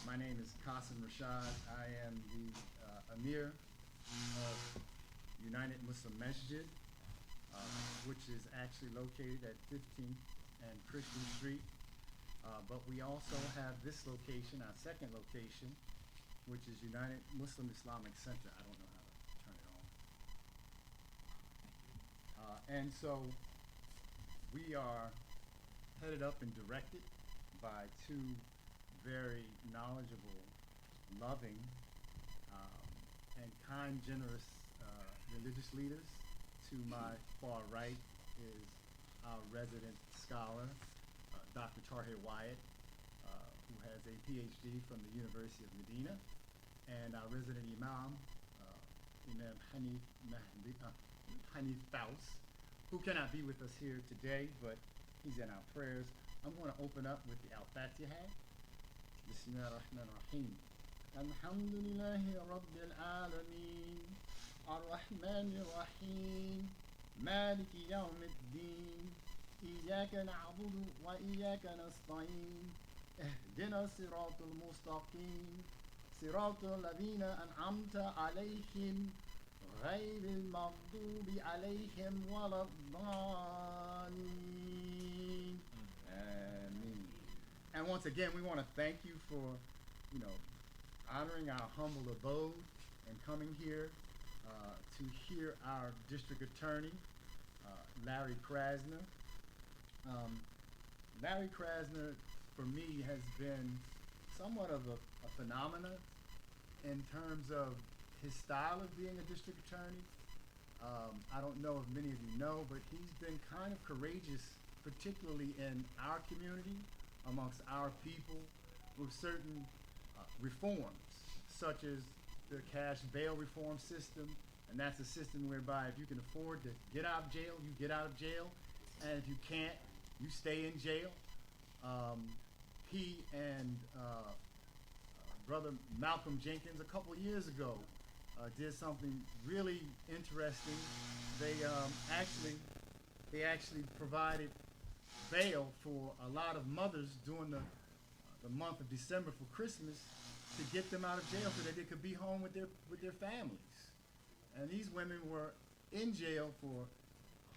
My name is Qasim Rashad. I am the Amir of United Muslim Masjid, which is actually located at 15th and Christian Street. But we also have this location, our second location, which is United Muslim Islamic Center. I don't know how to turn it on. And so we are headed up and directed by two very knowledgeable, loving, and kind, generous religious leaders. To my far right is our resident scholar, Dr. Tahir Wyatt, who has a PhD from the University of Medina, and our resident Imam, Imam Hanif Faus, who cannot be with us here today, but he's in our prayers. I'm going to open up with the Al-Fatiha. Bismillah ar-Rahman ar-Rahim. Alhamdulillahi Rabbil Alameen. Ar-Rahman ar-Rahim. Maliki Yawmiddin. Iyaka na'budu wa iyaka nasta'in. Ihdina siratal mustaqim. Siratal ladhina an'amta alayhim. غير المغضوب عليهم ولا الضالين. Ameen. And once again, we want to thank you for, honoring our humble abode and coming here to hear our district attorney, Larry Krasner. Larry Krasner, for me, has been somewhat of a phenomenon in terms of his style of being a district attorney. I don't know if many of you know, but he's been kind of courageous, particularly in our community, amongst our people, with certain reforms, such as the cash bail reform system. And that's a system whereby if you can afford to get out of jail, you get out of jail. And if you can't, you stay in jail. He and Brother Malcolm Jenkins, a couple years ago, did something really interesting. They actually provided bail for a lot of mothers during the month of December for Christmas to get them out of jail so that they could be home with their families. And these women were in jail for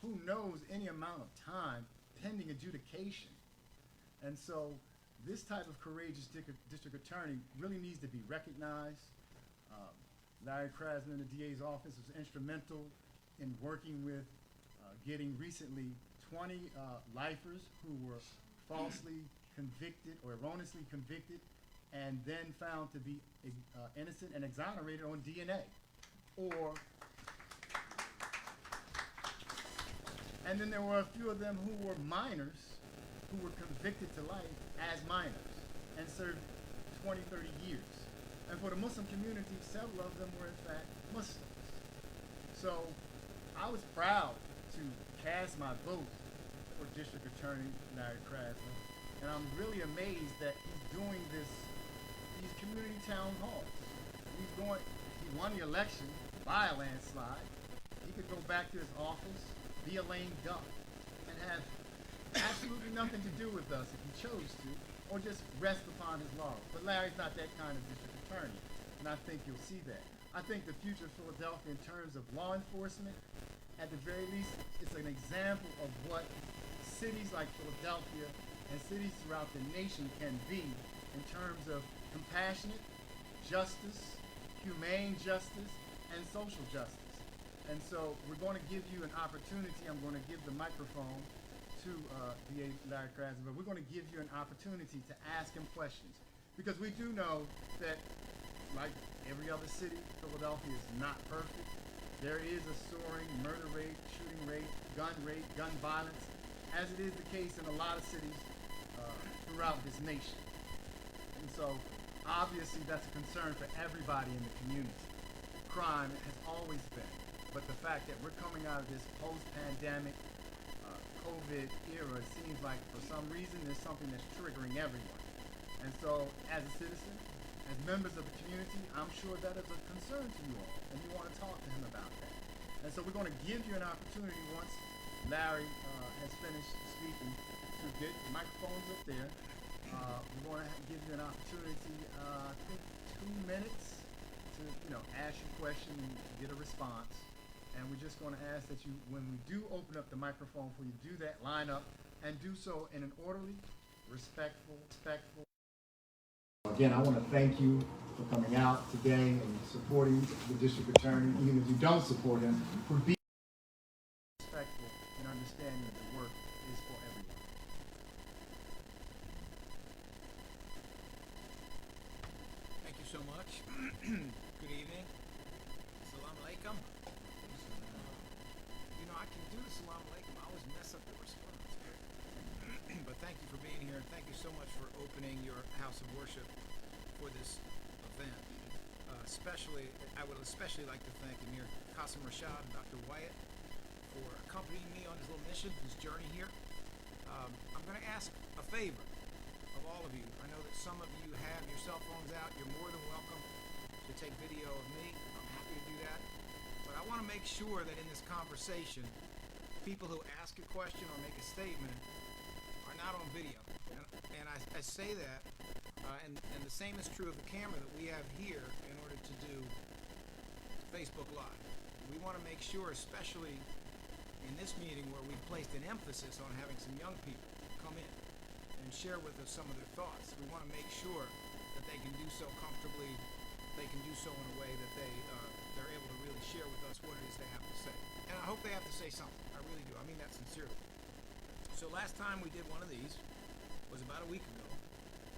who knows any amount of time pending adjudication. And so this type of courageous district attorney really needs to be recognized. Larry Krasner in the DA's office was instrumental in working with getting recently 20 lifers who were falsely convicted or erroneously convicted and then found to be innocent and exonerated on DNA. And then there were a few of them who were minors who were convicted to life as minors and served 20, 30 years. And for the Muslim community, several of them were in fact Muslims. So I was proud to cast my vote for District Attorney Larry Krasner. And I'm really amazed that he's doing these community town halls. He won the election by a landslide. He could go back to his office, be a lame duck, and have absolutely nothing to do with us if he chose to, or just rest upon his laurels. But Larry's not that kind of district attorney, and I think you'll see that. I think the future of Philadelphia in terms of law enforcement, at the very least, it's an example of what cities like Philadelphia and cities throughout the nation can be in terms of compassionate justice, humane justice, and social justice. And so we're going to give you an opportunity. I'm going to give the microphone to DA Larry Krasner, but we're going to give you an opportunity to ask him questions. Because we do know that, like every other city, Philadelphia is not perfect. There is a soaring murder rate, shooting rate, gun violence, as it is the case in a lot of cities throughout this nation. And so, obviously, that's a concern for everybody in the community. Crime has always been. But the fact that we're coming out of this post-pandemic COVID era, it seems like for some reason there's something that's triggering everyone. And so, as a citizen, as members of the community, I'm sure that is a concern to you all, and you want to talk to him about that. And so we're going to give you an opportunity once Larry has finished speaking to get microphones up there, We're going to give you an opportunity, I think 2 minutes to, ask your question and get a response. And we're just going to ask that you, when we do open up the microphone for you, do that, line up, and do so in an orderly, respectful. Again, I want to thank you for coming out today and supporting the district attorney, even if you don't support him, for being respectful and understanding that the work is for everyone. Thank you so much. Good evening. Assalamu alaikum. I can do the salam alaikum. I always mess up the response here. But thank you for being here, and thank you so much for opening your house of worship for this event. I would especially like to thank Amir Qasim Rashad and Dr. Wyatt for accompanying me on this little mission, this journey here. I'm going to ask a favor of all of you. I know that some of you have your cell phones out. You're more than welcome to take video of me. I'm happy to do that. But I want to make sure that in this conversation, people who ask a question or make a statement are not on video. And I say that, and the same is true of the camera that we have here in order to do Facebook Live. We want to make sure, especially in this meeting where we've placed an emphasis on having some young people come in and share with us some of their thoughts, we want to make sure that they can do so comfortably, they can do so in a way that they're able to really share with us what it is they have to say. And I hope they have to say something. I really do. I mean that sincerely. So last time we did one of these was about a week ago.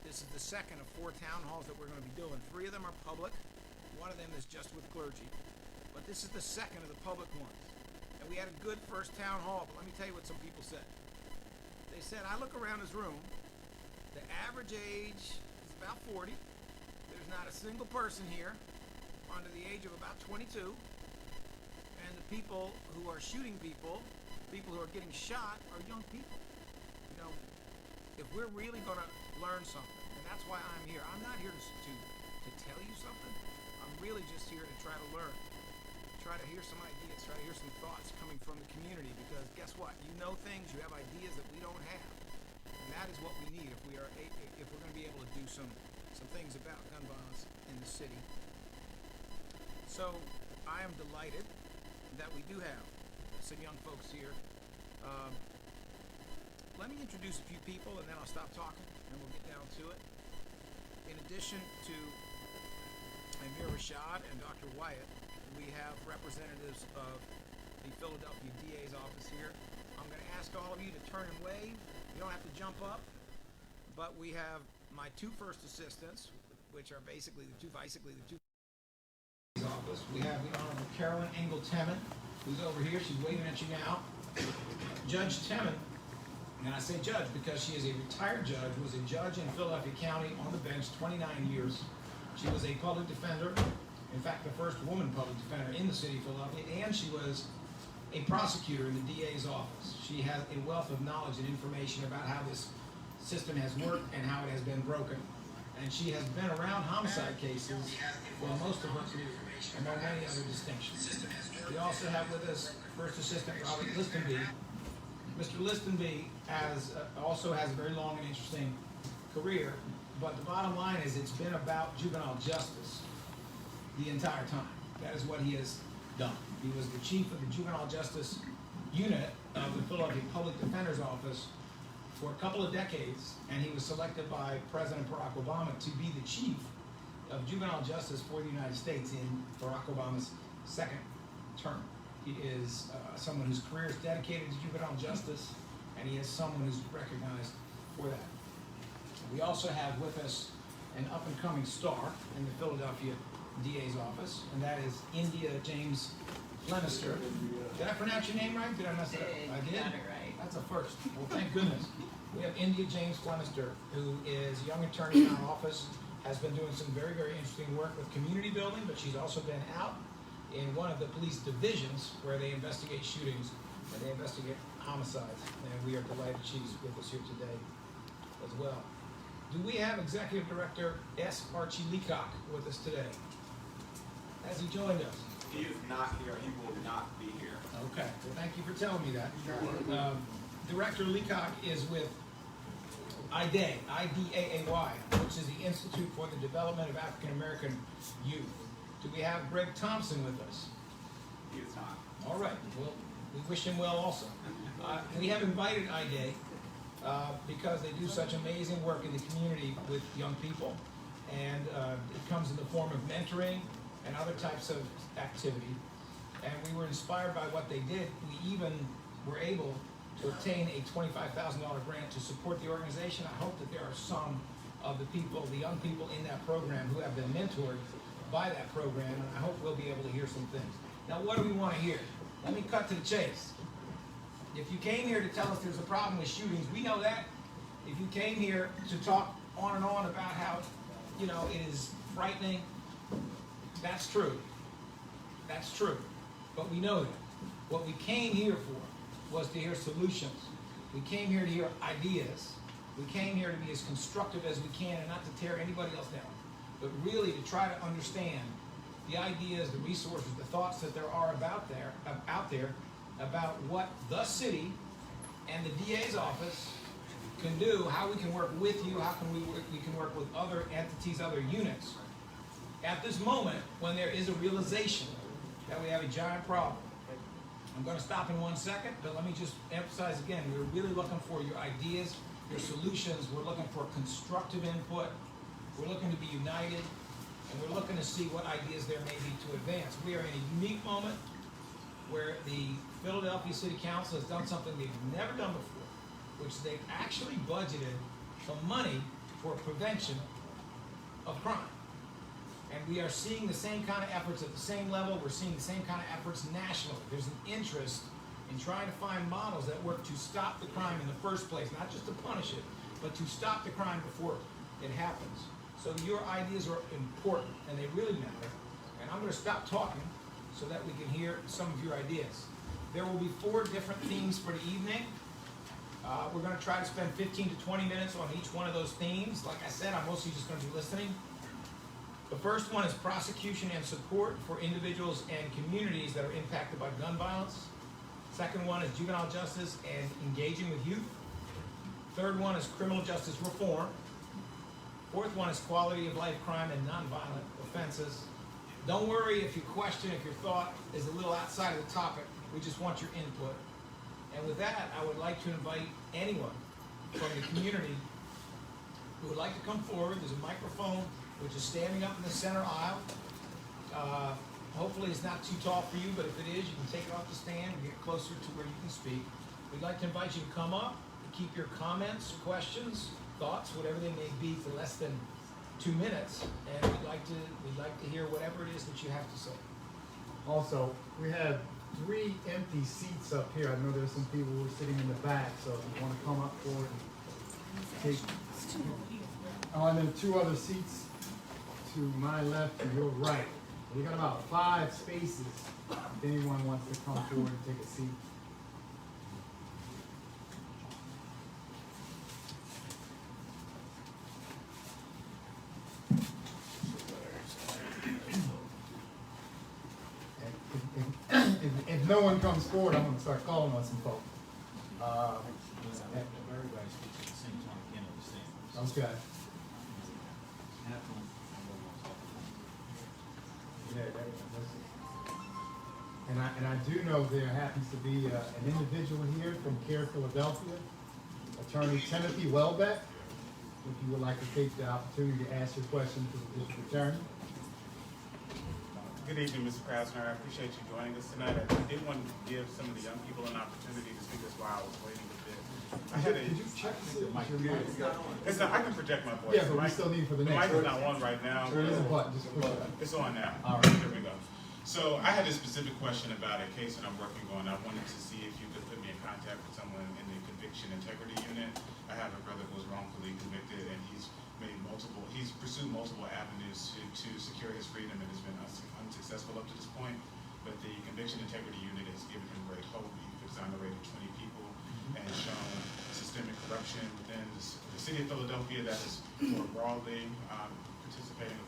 This is the second of 4 town halls that we're going to be doing. 3 of them are public. 1 of them is just with clergy. But this is the second of the public ones. And we had a good first town hall, but let me tell you what some people said. They said, I look around this room, the average age is about 40. There's not a single person here under the age of about 22. And the people who are shooting people who are getting shot are young people. If we're really going to learn something, and that's why I'm here. I'm not here to tell you something. I'm really just here to try to learn, try to hear some ideas, try to hear some thoughts coming from the community, because guess what? You know things, you have ideas that we don't have. And that is what we need if we're going to be able to do some things about gun violence in the city. So I am delighted that we do have some young folks here. Let me introduce a few people and then I'll stop talking and we'll get down to it. In addition to Amir Rashad and Dr. Wyatt, we have representatives of the Philadelphia DA's office here. I'm going to ask all of you to turn and wave. You don't have to jump up, but we have my 2 first assistants, which are basically the two office. We have the Honorable Carolyn Engel Temin, who's over here. She's waving at you now. Judge Temin. And I say judge because she is a retired judge, was a judge in Philadelphia County on the bench 29 years. She was a public defender, in fact, the first woman public defender in the city of Philadelphia, and she was a prosecutor in the DA's office. She has a wealth of knowledge and information about how this system has worked and how it has been broken. And she has been around homicide cases for most of her career, among many other distinctions. We also have with us First Assistant Robert Listenby. Mr. Listenby also has a very long and interesting career, but the bottom line is it's been about juvenile justice the entire time. That is what he has done. He was the chief of the Juvenile Justice Unit of the Philadelphia Public Defender's Office for a couple of decades, and he was selected by President Barack Obama to be the chief of juvenile justice for the United States in Barack Obama's second term. He is someone whose career is dedicated to juvenile justice, and he is someone who's recognized for that. We also have with us an up-and-coming star in the Philadelphia DA's office, and that is India James Flemister. Did I pronounce your name right? Did I mess it up? I did? Got it right. That's a first. Well, thank goodness. We have India James Flemister, who is a young attorney in our office, has been doing some very, very interesting work with community building, but she's also been out in one of the police divisions where they investigate shootings and they investigate homicides. And we are delighted she's with us here today as well. Do we have Executive Director S. Archie Leacock with us today? Has he joined us? He is not here. He will not be here. Okay. Well, thank you for telling me that. Director Leacock is with IDAY, I-D-A-A-Y, which is the Institute for the Development of African American Youth. Do we have Greg Thompson with us? He is not. All right, well, we wish him well also. We have invited IDAY because they do such amazing work in the community with young people, and it comes in the form of mentoring and other types of activity. And we were inspired by what they did. We even were able to obtain a $25,000 grant to support the organization. I hope that there are some of the people, the young people in that program who have been mentored by that program, and I hope we'll be able to hear some things. Now, what do we want to hear? Let me cut to the chase. If you came here to tell us there's a problem with shootings, we know that. If you came here to talk on and on about how, you know, it is frightening, that's true. That's true. But we know that. What we came here for was to hear solutions. We came here to hear ideas. We came here to be as constructive as we can and not to tear anybody else down, but really to try to understand the ideas, the resources, the thoughts that there are out there about what the city and the DA's office can do, how we can work with you, how can we can work with other entities, other units. At this moment, when there is a realization that we have a giant problem, I'm going to stop in 1 second, but let me just emphasize again, we're really looking for your ideas, your solutions. We're looking for constructive input. We're looking to be united, and we're looking to see what ideas there may be to advance. We are in a unique moment where the Philadelphia City Council has done something they've never done before, which they've actually budgeted some money for prevention of crime. And we are seeing the same kind of efforts at the same level. We're seeing the same kind of efforts nationally. There's an interest in trying to find models that work to stop the crime in the first place, not just to punish it, but to stop the crime before it happens. So your ideas are important, and they really matter. And I'm going to stop talking so that we can hear some of your ideas. There will be 4 different themes for the evening. We're going to try to spend 15 to 20 minutes on each one of those themes. Like I said, I'm mostly just going to be listening. The first one is prosecution and support for individuals and communities that are impacted by gun violence. Second one is juvenile justice and engaging with youth. Third one is criminal justice reform. Fourth one is quality of life crime and nonviolent offenses. Don't worry if your question, if your thought is a little outside of the topic. We just want your input. And with that, I would like to invite anyone from the community who would like to come forward. There's a microphone which is standing up in the center aisle. Hopefully it's not too tall for you, but if it is, you can take it off the stand and get closer to where you can speak. We'd like to invite you to come up and keep your comments, questions, thoughts, whatever they may be, for less than 2 minutes. And we'd like to hear whatever it is that you have to say. Also, we have 3 empty seats up here. I know there's some people who are sitting in the back, so if you want to come up forward and take. And then 2 other seats to my left and your right. We got about 5 spaces if anyone wants to come forward and take a seat. If no one comes forward, I'm going to start calling on some folks. Everybody speaks at the same time, again, understand. Okay. And I do know there happens to be an individual here from CARE Philadelphia, Attorney Timothy Welbeck. If you would like to take the opportunity to ask your question to the district attorney. Good evening, Mr. Krasner. I appreciate you joining us tonight. I did want to give some of the young people an opportunity to speak as while I was waiting a bit. Could you check to see if your mic is on? It's not, I can project my voice. Yeah, but we still need it for the next mic is one. not on right now. There is a button, just push it. It's on now. All right. There we go. So I had a specific question about a case that I'm working on. I wanted to see if you could put me in contact with someone in the conviction integrity unit. I have a brother who was wrongfully convicted, and he's pursued multiple avenues to secure his freedom, and has been unsuccessful up to this point. But the conviction integrity unit has given him great hope. He's exonerated 20 people and shown systemic corruption within the city of Philadelphia that is more broadly participating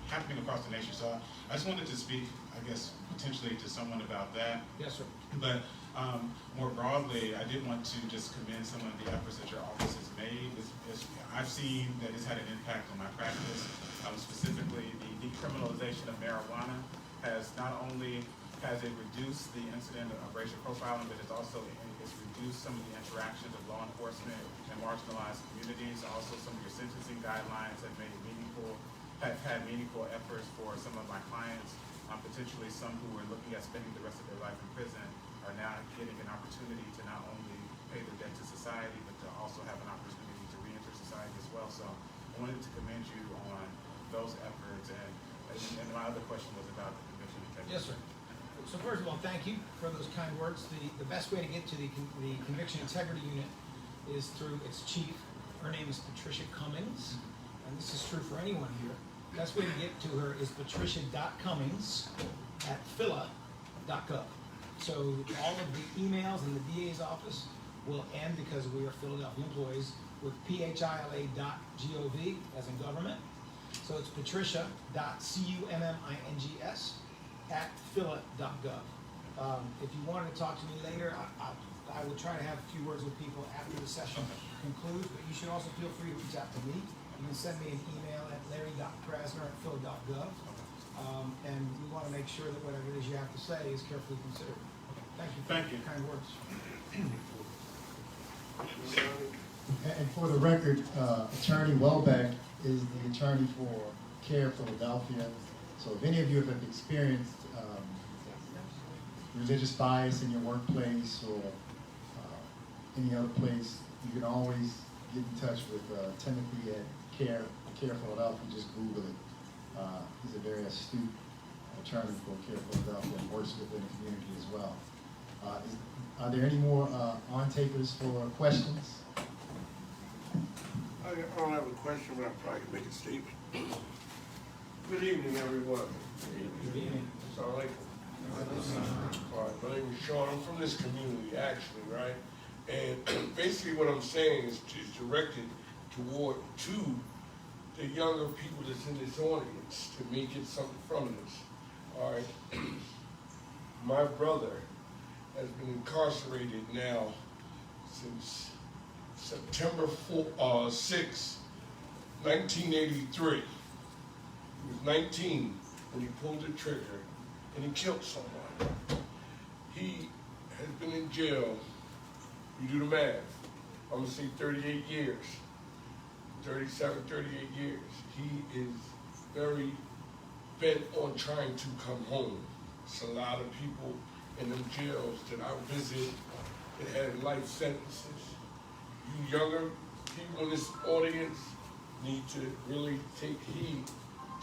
happening across the nation. So I just wanted to speak, I guess, potentially to someone about that. Yes, sir. But more broadly, I did want to just commend some of the efforts that your office has made. I've seen that it's had an impact on my practice. Specifically, the decriminalization of marijuana has not only has it reduced the incident of racial profiling, but it's reduced some of the interactions of law enforcement and marginalized communities. Also, some of your sentencing guidelines have had meaningful efforts for some of my clients. Potentially some who were looking at spending the rest of their life in prison are now getting an opportunity to not only pay their debt to society, but to also have an opportunity to re-enter society as well. So I wanted to commend you on those efforts. And my other question was about the conviction integrity. Yes, sir. So first of all, thank you for those kind words. The best way to get to the Conviction Integrity Unit is through its chief. Her name is Patricia Cummings, and this is true for anyone here. The best way to get to her is patricia.cummings@phila.gov. So all of the emails in the DA's office will end, because we are Philadelphia employees, with phila.gov, as in government. So it's patricia.cummings@phila.gov. If you wanted to talk to me later, I will try to have a few words with people after the session concludes, but you should also feel free to reach out to me. You can send me an email at larry.krasner@phila.gov. And we want to make sure that whatever it is you have to say is carefully considered. Thank you for your kind words. And for the record, Attorney Welbeck is the attorney for CARE Philadelphia. So if any of you have experienced religious bias in your workplace or any other place, you can always get in touch with Timothy at CARE Philadelphia. Just Google it. He's a very astute attorney for CARE Philadelphia and works within the community as well. Are there any more on-tapers for questions? I don't have a question, but I probably can make a statement. Good evening, everyone. Good evening. Assalamu alaikum. All right, my name is Sean. I'm from this community, actually, right? And basically what I'm saying is directed to the younger people that's in this audience to make it something from this. All right. My brother has been incarcerated now since September 6, 1983. He was 19 when he pulled the trigger and he killed someone. He has been in jail, you do the math, I'm gonna say 38 years, 37, 38 years. He is very bent on trying to come home. It's a lot of people in them jails that I visit that had life sentences. You younger people in this audience need to really take heed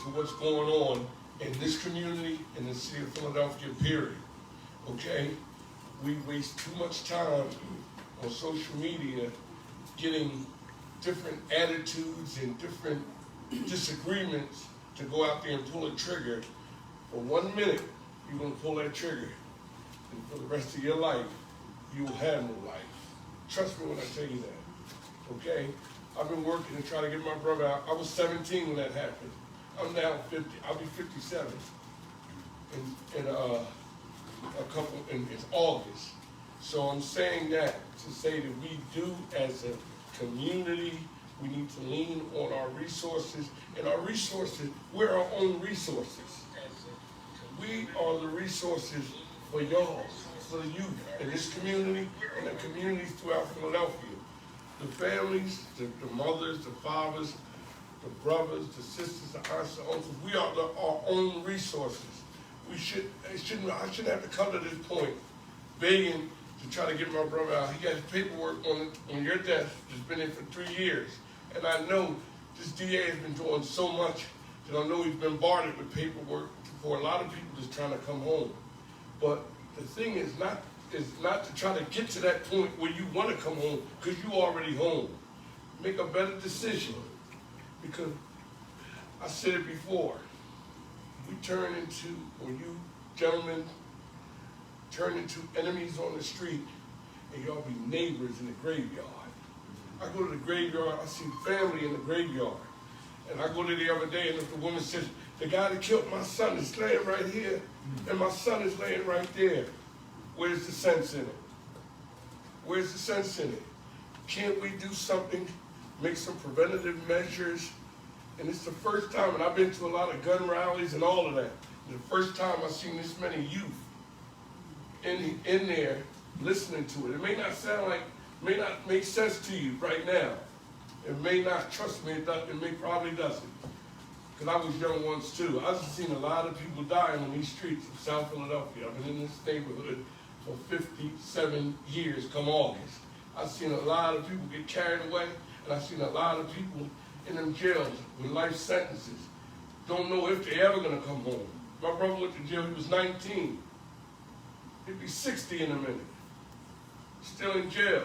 to what's going on in this community, in the city of Philadelphia, period. Okay? We waste too much time on social media getting different attitudes and different disagreements to go out there and pull a trigger. For 1 minute, you're gonna pull that trigger. And for the rest of your life, you'll have no life. Trust me when I tell you that. Okay? I've been working to try to get my brother out. I was 17 when that happened. I'm now 50. I'll be 57 in it's August. So I'm saying that to say that we do as a community, we need to lean on our resources. And our resources, we're our own resources. We are the resources for y'all, for the youth in this community and the communities throughout Philadelphia. The families, the mothers, the fathers, the brothers, the sisters, the aunts, the uncles, we are our own resources. I shouldn't have to come to this point begging to try to get my brother out. He got his paperwork on your desk. It's been in for 3 years. And I know this DA has been doing so much that I know he's been bombarded with paperwork for a lot of people that's trying to come home. But the thing is not to try to get to that point where you want to come home because you already home. Make a better decision. Because I said it before, when you gentlemen turn into enemies on the street and y'all be neighbors in the graveyard. I go to the graveyard, I see family in the graveyard. And I go there the other day and the woman says, the guy that killed my son is laying right here and my son is laying right there. Where's the sense in it? Where's the sense in it? Can't we do something make some preventative measures. And it's the first time, and I've been to a lot of gun rallies and all of that. The first time I've seen this many youth in there listening to it. It may not sound like, may not make sense to you right now. It may not, trust me, it probably doesn't. Because I was young once too. I've seen a lot of people dying on these streets of South Philadelphia. I've been in this neighborhood for 57 years come August. I've seen a lot of people get carried away, and I've seen a lot of people in them jails with life sentences. Don't know if they're ever gonna come home. My brother went to jail, he was 19. He'd be 60 in a minute. Still in jail.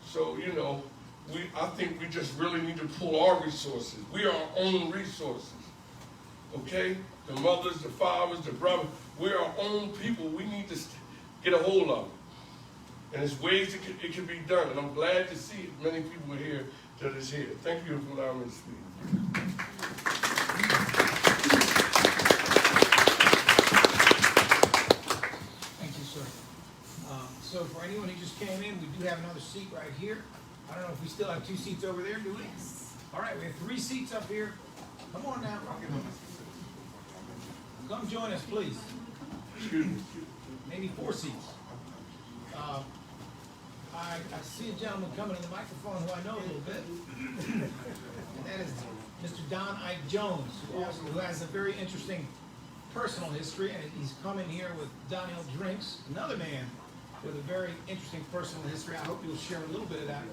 So, you know, I think we just really need to pull our resources. We are our own resources, okay? The mothers, the fathers, the brothers, we're our own people. We need to get a hold of it. And there's ways it can be done, and I'm glad to see many people here that is here. Thank you for allowing me to speak. Thank you, sir. So for anyone who just came in, we do have another seat right here. I don't know if we still have 2 seats over there, do we? Yes. All right, we have 3 seats up here. Come on now. Come join us, please. Excuse me. Maybe 4 seats. I see a gentleman coming to the microphone who I know a little bit. And that is Mr. Don Ike Jones, who has a very interesting personal history. And he's coming here with Downhill Drinks, another man with a very interesting personal history. I hope you'll share a little bit of that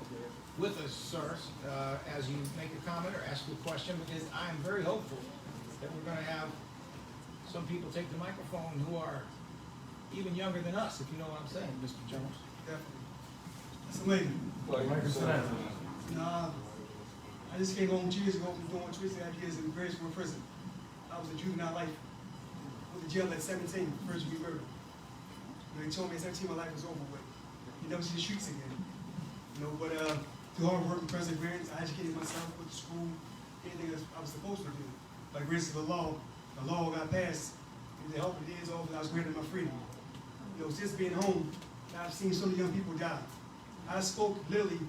with us, sir, as you make a comment or ask a question, because I'm very hopeful that we're going to have some people take the microphone who are even younger than us, if you know what I'm saying, Mr. Jones. Definitely. That's amazing. Nah, I just came home 2 years ago from doing twisted ideas in Graysboro prison. I was a juvenile life. Went to jail at 17, first degree murder. They told me at 17 my life was over with. You never see the streets again. You know, but through hard work and perseverance, I educated myself, went to school, anything that I was supposed to do. By grace of the law got passed. With the help of the DA's office, I was granted my freedom. You know, since being home, I've seen so many young people die. I spoke literally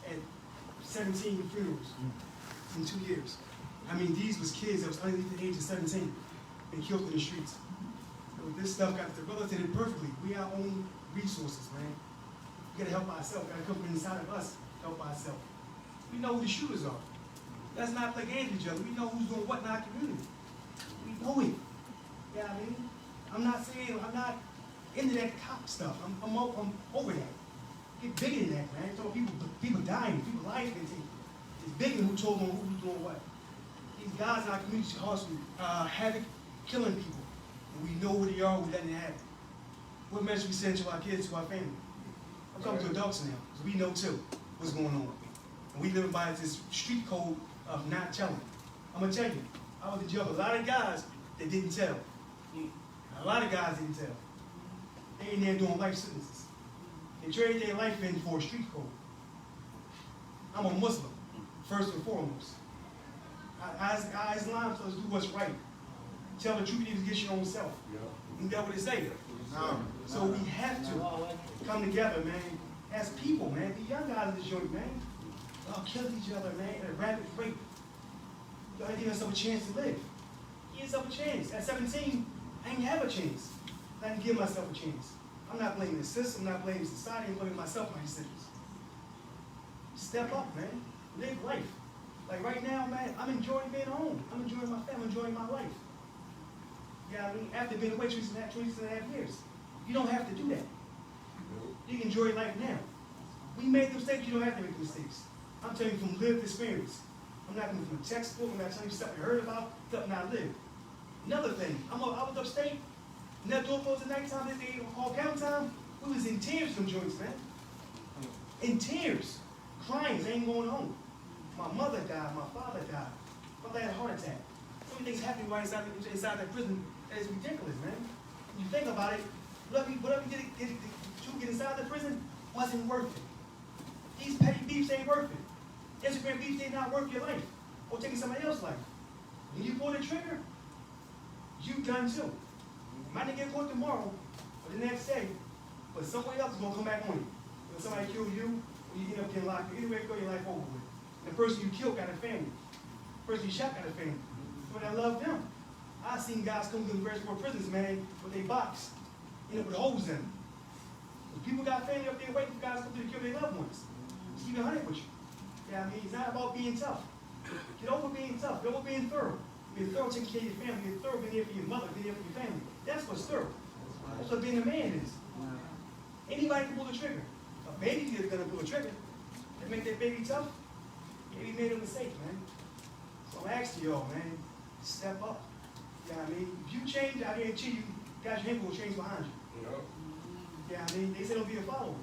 at 17 funerals in 2 years. I mean, these was kids that was underneath the age of 17 and killed in the streets. So this stuff got, the brother did it perfectly. We our own resources, man. We gotta help ourselves. Gotta come from inside of us, help ourselves. We know who the shooters are. Let's not play games with each other. We know who's doing what in our community. We know it. You know what I mean? I'm not saying, I'm not into that cop stuff. I'm over that. Get bigger than that, man. So people dying, people lives being taken. It's bigger than who told them who's doing what. These guys in our community causing havoc, killing people. And we know who they are, we're letting it happen. What message we send to our kids, to our family? I'm talking to adults now, because we know too what's going on. And we live by this street code of not telling. I'm gonna tell you, I was in jail with a lot of guys that didn't tell. A lot of guys didn't tell. They in there doing life sentences. They traded their life in for a street code. I'm a Muslim, first and foremost. Islam tells us do what's right. Tell the truth even against your own self. And that's what it say. So we have to come together, man, as people, man. The young guys in this joint, man, y'all kill each other, man, at a rapid rate. Y'all ain't giving us a chance to live. Give yourself a chance. At 17, I ain't have a chance. I didn't give myself a chance. I'm not blaming the system, I'm not blaming society, I'm blaming myself for my decisions. Step up, man. Live life. Like right now, man, I'm enjoying being home. I'm enjoying my family, I'm enjoying my life. You know what I mean? After being away 22.5 years. You don't have to do that. You can enjoy life now. We made mistakes, you don't have to make mistakes. I'm telling you from lived experience. I'm not coming from a textbook, I'm not telling you stuff I heard about, stuff I lived. Another thing, I was upstate, and that door closed at nighttime, this day called count time. We was in tears from joints, man. In tears. Crying, they ain't going home. My mother died, my father died. My father had a heart attack. So many things happening right inside that prison that is ridiculous, man. When you think about it, whatever you did to get inside the prison wasn't worth it. These petty beefs ain't worth it. Instagram beefs ain't not worth your life or taking somebody else's life. When you pull the trigger, you done too. Might not get caught tomorrow or the next day, but someone else is gonna come back on you. When somebody kill you, or you end up getting locked, anyway, go your life over with. The person you killed got a family. The person you shot got a family. But I love them. I've seen guys come to the various world prisons, man, with a box, with holes in them. People got family up there waiting for guys to come through to kill their loved ones. Just keep it 100 with you. Yeah, I mean, it's not about being tough. Get over being tough. Get over being thorough. Being thorough, taking care of your family. Being thorough, being there for your mother, being there for your family. That's what's thorough. That's what being a man is. Anybody can pull the trigger. A baby is gonna pull a trigger. That make that baby tough. Baby made a mistake, man. So I'm asking y'all, man, step up. Yeah, I mean, if you change, I guarantee you, guys, your hand will change behind you. Yeah, I mean, they say don't be a follower.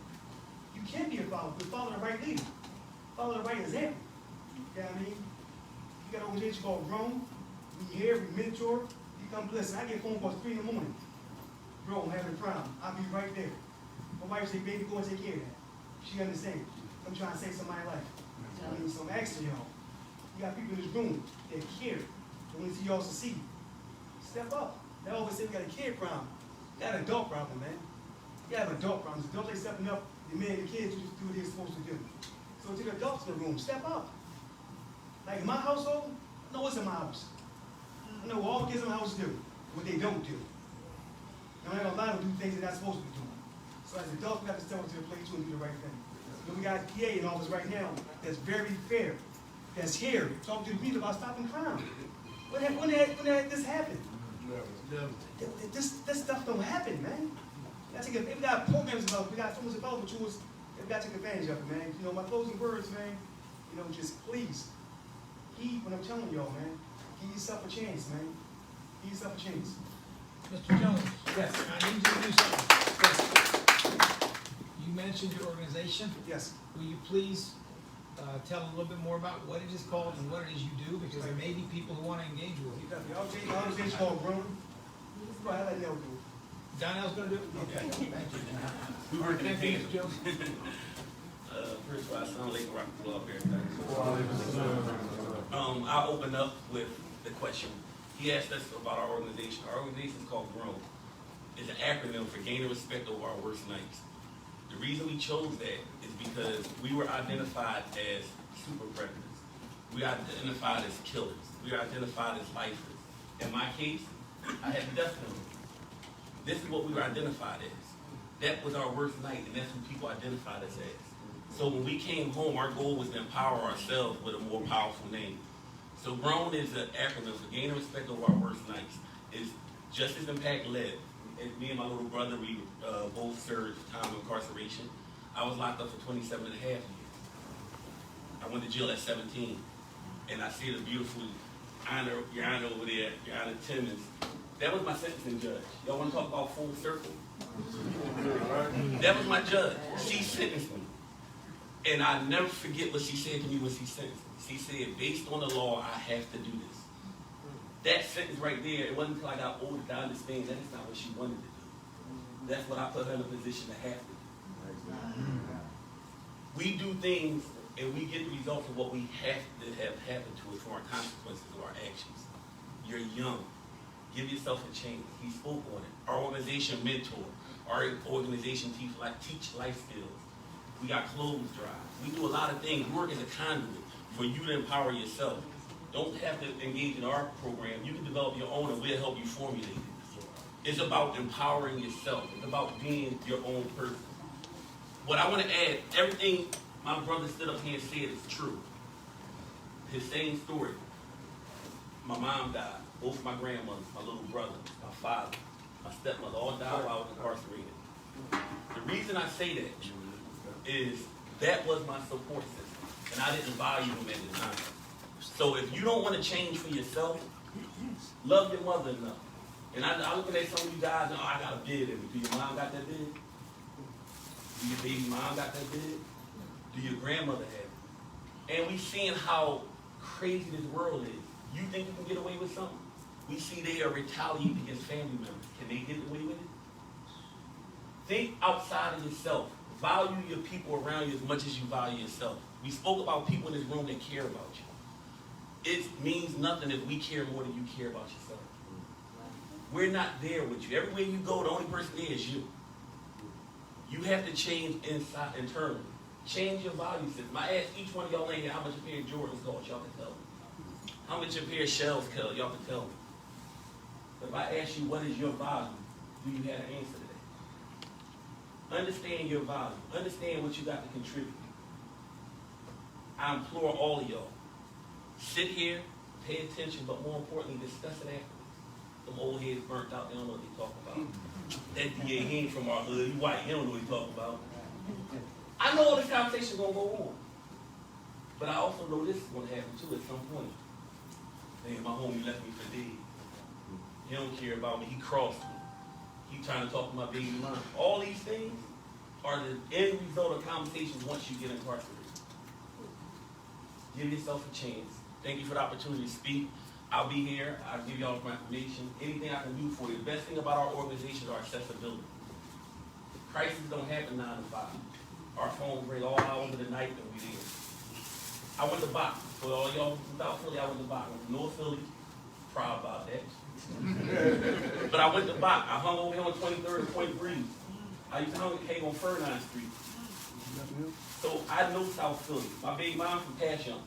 You can be a follower, but follow the right leader. Follow the right example. Yeah, I mean, you got an organization called Grown. We here, we mentor. You come, listen, I get phone calls 3 in the morning. Bro, I'm having a problem. I'll be right there. My wife say, baby, go and take care of that. She understands. I'm trying to save somebody's life. I mean, so I'm asking y'all. You got people in this room that care. They want to see y'all succeed. Step up. They always say we got a kid problem. You got an adult problem, man. You have adult problems. Adults ain't stepping up. The men and the kids do what they're supposed to do. So to the adults in the room, step up. Like in my household, I know what's in my house. I know what all kids in my house do, what they don't do. Now, I know a lot of them do things they're not supposed to be doing. So as adults, we have to step up to the plate too and do the right thing. Then we got a PA in office right now that's very fair, that's here talking to the people about stopping crime. When did this happen? Never. This stuff don't happen, man. We got programs about, we got so much available to us, we got to take advantage of it, man. You know, my closing words, man, just please, heed what I'm telling y'all, man. Give yourself a chance, man. Give yourself a chance. Mr. Jones. Yes. I need you to do something. Yes. You mentioned your organization. Yes. Will you please tell a little bit more about what it is called and what it is you do? Because there may be people who want to engage with you. The organization called Grown. Right, I let Nell do it. Donnell's going to do it? Okay. Thank you. We work in Thank you, tandem. Mr. Jones. First of all, Assalamu alaikum warahmatullahi wabarakatuh. I'll open up with the question. He asked us about our organization. Our organization is called GROW. It's an acronym for Gaining Respect Over Our Worst Nights. The reason we chose that is because we were identified as super predators. We were identified as killers. We were identified as lifers. In my case, I had the death penalty. This is what we were identified as. That was our worst night, and that's what people identified us as. So when we came home, our goal was to empower ourselves with a more powerful name. So GROWN is an acronym for Gaining Respect Over Our Worst Nights. It's Justice Impact led. And me and my little brother, we both served time of incarceration. I was locked up for 27 and a half years. I went to jail at 17. And I see the beautiful Your Honor over there, Your Honor Timmons. That was my sentencing judge. Y'all want to talk about full circle? That was my judge. She sentenced me. And I never forget what she said to me when she sentenced me. She said, based on the law, I have to do this. That sentence right there, it wasn't until I got older to understand that is not what she wanted to do. That's what I put her in a position to have to do. We do things and we get the results of what we have to have happen to us from our consequences of our actions. You're young. Give yourself a chance. He spoke on it. Our organization mentor. Our organization teach life skills. We got clothes drives. We do a lot of things. We work as a conduit for you to empower yourself. Don't have to engage in our program. You can develop your own and we'll help you formulate it. It's about empowering yourself. It's about being your own person. What I want to add, everything my brother stood up here and said is true. His same story. My mom died. Both of my grandmothers, my little brother, my father, my stepmother, all died while I was incarcerated. The reason I say that is that was my support system, and I didn't value them at the time. So if you don't want to change for yourself, love your mother enough. And I look at some of you guys, and I got a bid in me. Do your mom got that bid? Do your baby mom got that bid? Do your grandmother have it? And we seeing how crazy this world is. You think you can get away with something? We see they are retaliating against family members. Can they get away with it? Think outside of yourself. Value your people around you as much as you value yourself. We spoke about people in this room that care about you. It means nothing if we care more than you care about yourself. We're not there with you. Everywhere you go, the only person there is you. You have to change internally. Change your value system. I ask each one of y'all in here how much a pair of Jordans cost. Y'all can tell me. How much a pair of shells cost. Y'all can tell me. But if I ask you what is your value, do you have an answer to that? Understand your value. Understand what you got to contribute. I implore all of y'all, sit here, pay attention, but more importantly, discuss it afterwards. Them old heads burnt out, they don't know what they talk about. That DA, he ain't from our hood, he white, he don't know what he talking about. I know all this conversation gonna go on. But I also know this is gonna happen too at some point. Man, my homie left me for dead. He don't care about me, he crossed me. He trying to talk to my baby mom. All these things are the end result of conversations once you get incarcerated. Give yourself a chance. Thank you for the opportunity to speak. I'll be here. I'll give y'all my information. Anything I can do for you. The best thing about our organization is our accessibility. Crises don't happen 9 to 5. Our phones ring all hours of the night and we there. I went to Bach. For all y'all without Philly, I went to Bach. I went to North Philly. Proud about that. But I went to Bach. I hung over here on 23rd and Point Breeze. I used to hang on Fernine Street. So I know South Philly. My baby mom from Passion.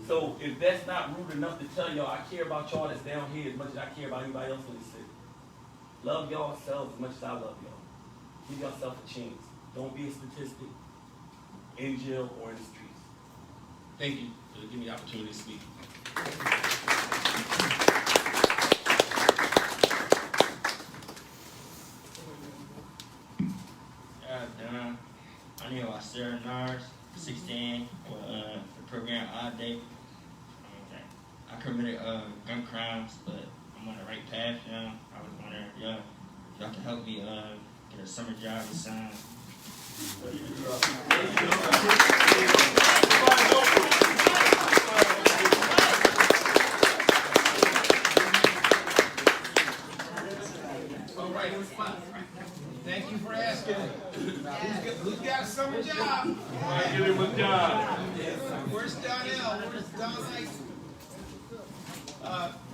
So if that's not rude enough to tell y'all, I care about y'all that's down here as much as I care about anybody else in the city. Love y'all selves as much as I love y'all. Give yourself a chance. Don't be a statistic in jail or in the streets. Thank you for giving me the opportunity to speak. My name is Sarah Nars, 16, the program all day. I committed gun crimes, but I'm on the right path now. I was wondering if y'all can help me get a summer job or something. All right, thank you for asking. Who's got a summer job? I give him a job. Where's Donnell? Where's Don Knight?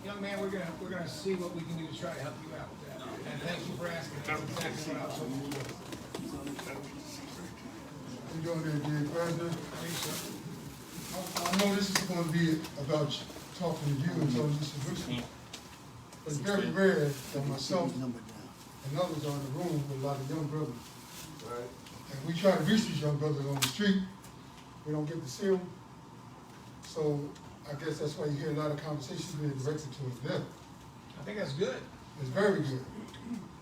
Young man, we're gonna see what we can do to try to help you out with that. And thank you for asking. That's exactly what I was hoping to do. How you doing there, Jay President? I know this is going to be about talking to you and telling you some wisdom, but it's very rare that myself and others are in the room with a lot of young brothers. Right. And we try to reach these young brothers on the street. We don't get to see them. So I guess that's why you hear a lot of conversations being directed towards them. I think that's good. It's very good.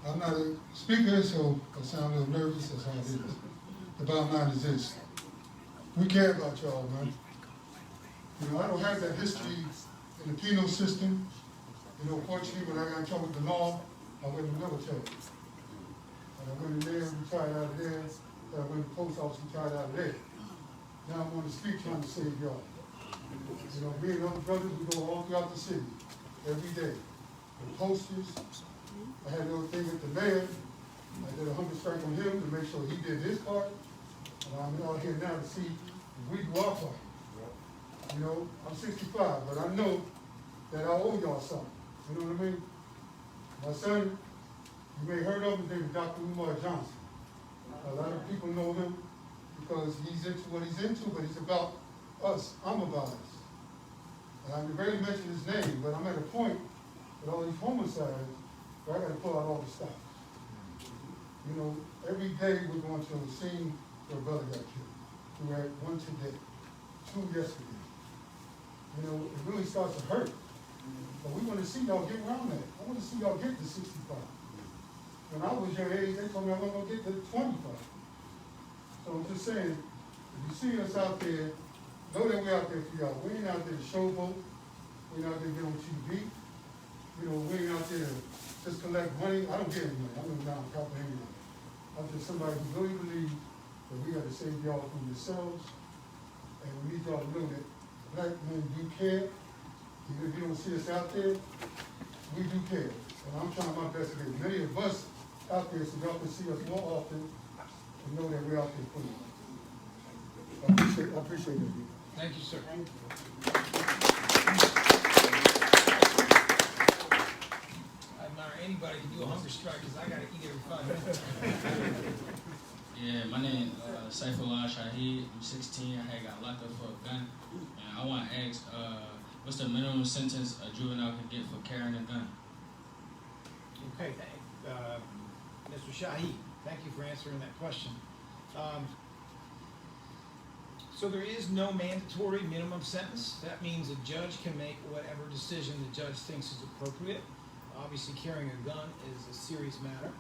I'm not a speaker, so I sound a little nervous. That's how it is. The bottom line is this. We care about y'all, man. You know, I don't have that history in the penal system. You know, fortunately, when I got in trouble with the law, I went in the military. And I went in there, retired out of there. Then I went to the post office, retired out of there. Now I'm on the street trying to save y'all. You know, me and other brothers, we go all throughout the city every day. With posters. I had a little thing with the mayor. I did a hunger strike on him to make sure he did his part. And I'm out here now to see if we do our part. You know, I'm 65, but I know that I owe y'all something. You know what I mean? My son, you may have heard of him, his name is Dr. Umar Johnson. A lot of people know him because he's into what he's into, but he's about us. I'm about us. And I can barely mention his name, but I'm at a point with all these homicides where I got to pull out all the stuff. You know, every day we're going to a scene where a brother got killed. We had one today, 2 yesterday. You know, it really starts to hurt. But we want to see y'all get around that. I want to see y'all get to 65. When I was your age, they told me I wasn't going to get to 25. So I'm just saying, if you see us out there, know that we're out there for y'all. We ain't out there to showboat. We ain't out there to get on TV. You know, we ain't out there to just collect money. I don't get any money. I'm a non-profit anyway. I'm just somebody who really believes that we got to save y'all from yourselves. And we need y'all to know that black men do care. Even if you don't see us out there, we do care. And I'm trying my best to get many of us out there so y'all can see us more often and know that we're out there for you. I appreciate it. Thank you, sir. I admire anybody who can do a hunger strike because I got to eat every 5 minutes. Yeah, my name is Saifullah Shaheed. I'm 16. I had got locked up for a gun. And I want to ask, what's the minimum sentence a juvenile can get for carrying a gun? Okay, Mr. Shaheed, thank you for answering that question. So there is no mandatory minimum sentence. That means a judge can make whatever decision the judge thinks is appropriate. Obviously, carrying a gun is a serious matter.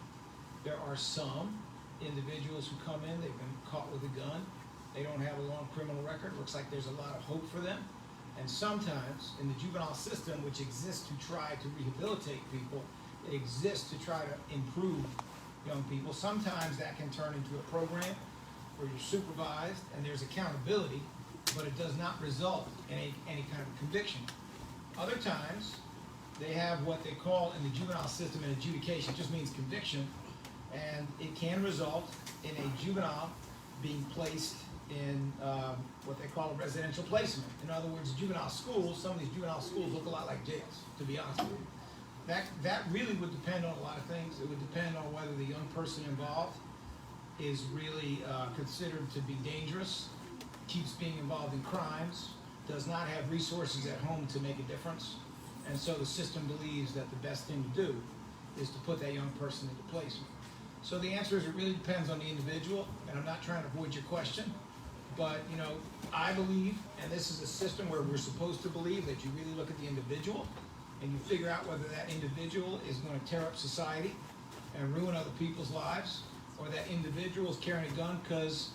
There are some individuals who come in, they've been caught with a gun, they don't have a long criminal record, looks like there's a lot of hope for them. And sometimes in the juvenile system, which exists to try to rehabilitate people, it exists to try to improve young people. Sometimes that can turn into a program where you're supervised and there's accountability, but it does not result in any kind of conviction. Other times, they have what they call in the juvenile system an adjudication. It just means conviction, and it can result in a juvenile being placed in what they call a residential placement. In other words, juvenile schools, some of these juvenile schools look a lot like jails, to be honest with you. That really would depend on a lot of things. It would depend on whether the young person involved is really considered to be dangerous, keeps being involved in crimes, does not have resources at home to make a difference, and so the system believes that the best thing to do is to put that young person into placement. So the answer is it really depends on the individual, and I'm not trying to avoid your question, but I believe, and this is a system where we're supposed to believe, that you really look at the individual and you figure out whether that individual is going to tear up society and ruin other people's lives, or that individual is carrying a gun because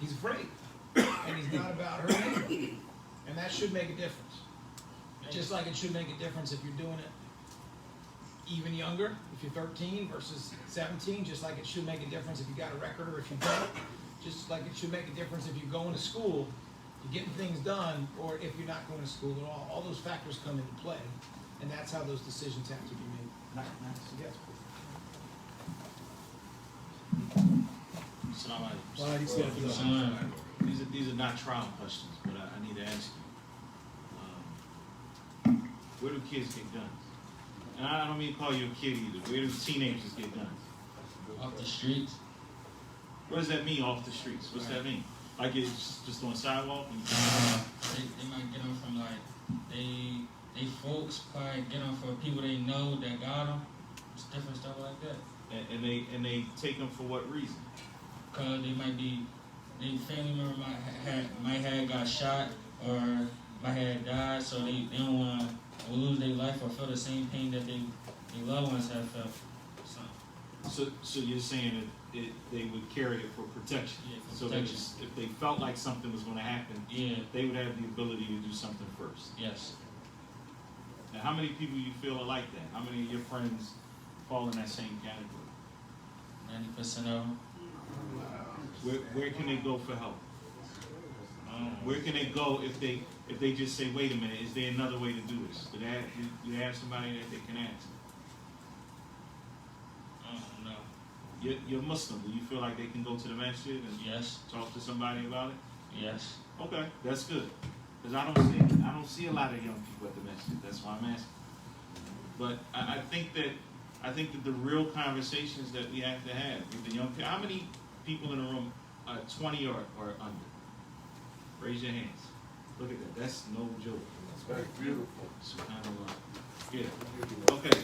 he's afraid and he's not about hurting anyone. And that should make a difference. Just like it should make a difference if you're doing it even younger, if you're 13 versus 17, just like it should make a difference if you got a record or if you don't. Just like it should make a difference if you're going to school, you're getting things done, or if you're not going to school at all. All those factors come into play, and that's how those decisions have to be made. Yes, These are not trial questions, but I need to ask you. Where do kids get guns? And I don't mean to call you a kid either. Where do teenagers get guns? Off the streets. What does that mean, off the streets? What's that mean? Like it's just on the sidewalk? And They might get them from they folks probably get them for people they know that got them. It's different stuff like that. And they take them for what reason? Cause they family member might have got shot or might have died, so they don't want to lose their life or feel the same pain that their loved ones have felt. So you're saying that they would carry it for protection? Yeah, for so protection. If they felt like something was going to happen, yeah, they would have the ability to do something first. Yes. Now, how many people you feel are like that? How many of your friends fall in that same category? 90% of them. Where can they go for help? Where can they go if they just say, wait a minute, is there another way to do this? Do they have somebody that they can ask? I don't know. You're Muslim. Do you feel like they can go to the masjid and Yes. talk to somebody about it? Yes. Okay, that's good. Because I don't see a lot of young people at the masjid. That's why I'm asking. But I think that the real conversations that we have to have with the young people. How many people in the room are 20 or under? Raise your hands. Look at that. That's no joke. That's beautiful. SubhanAllah. Yeah. Okay.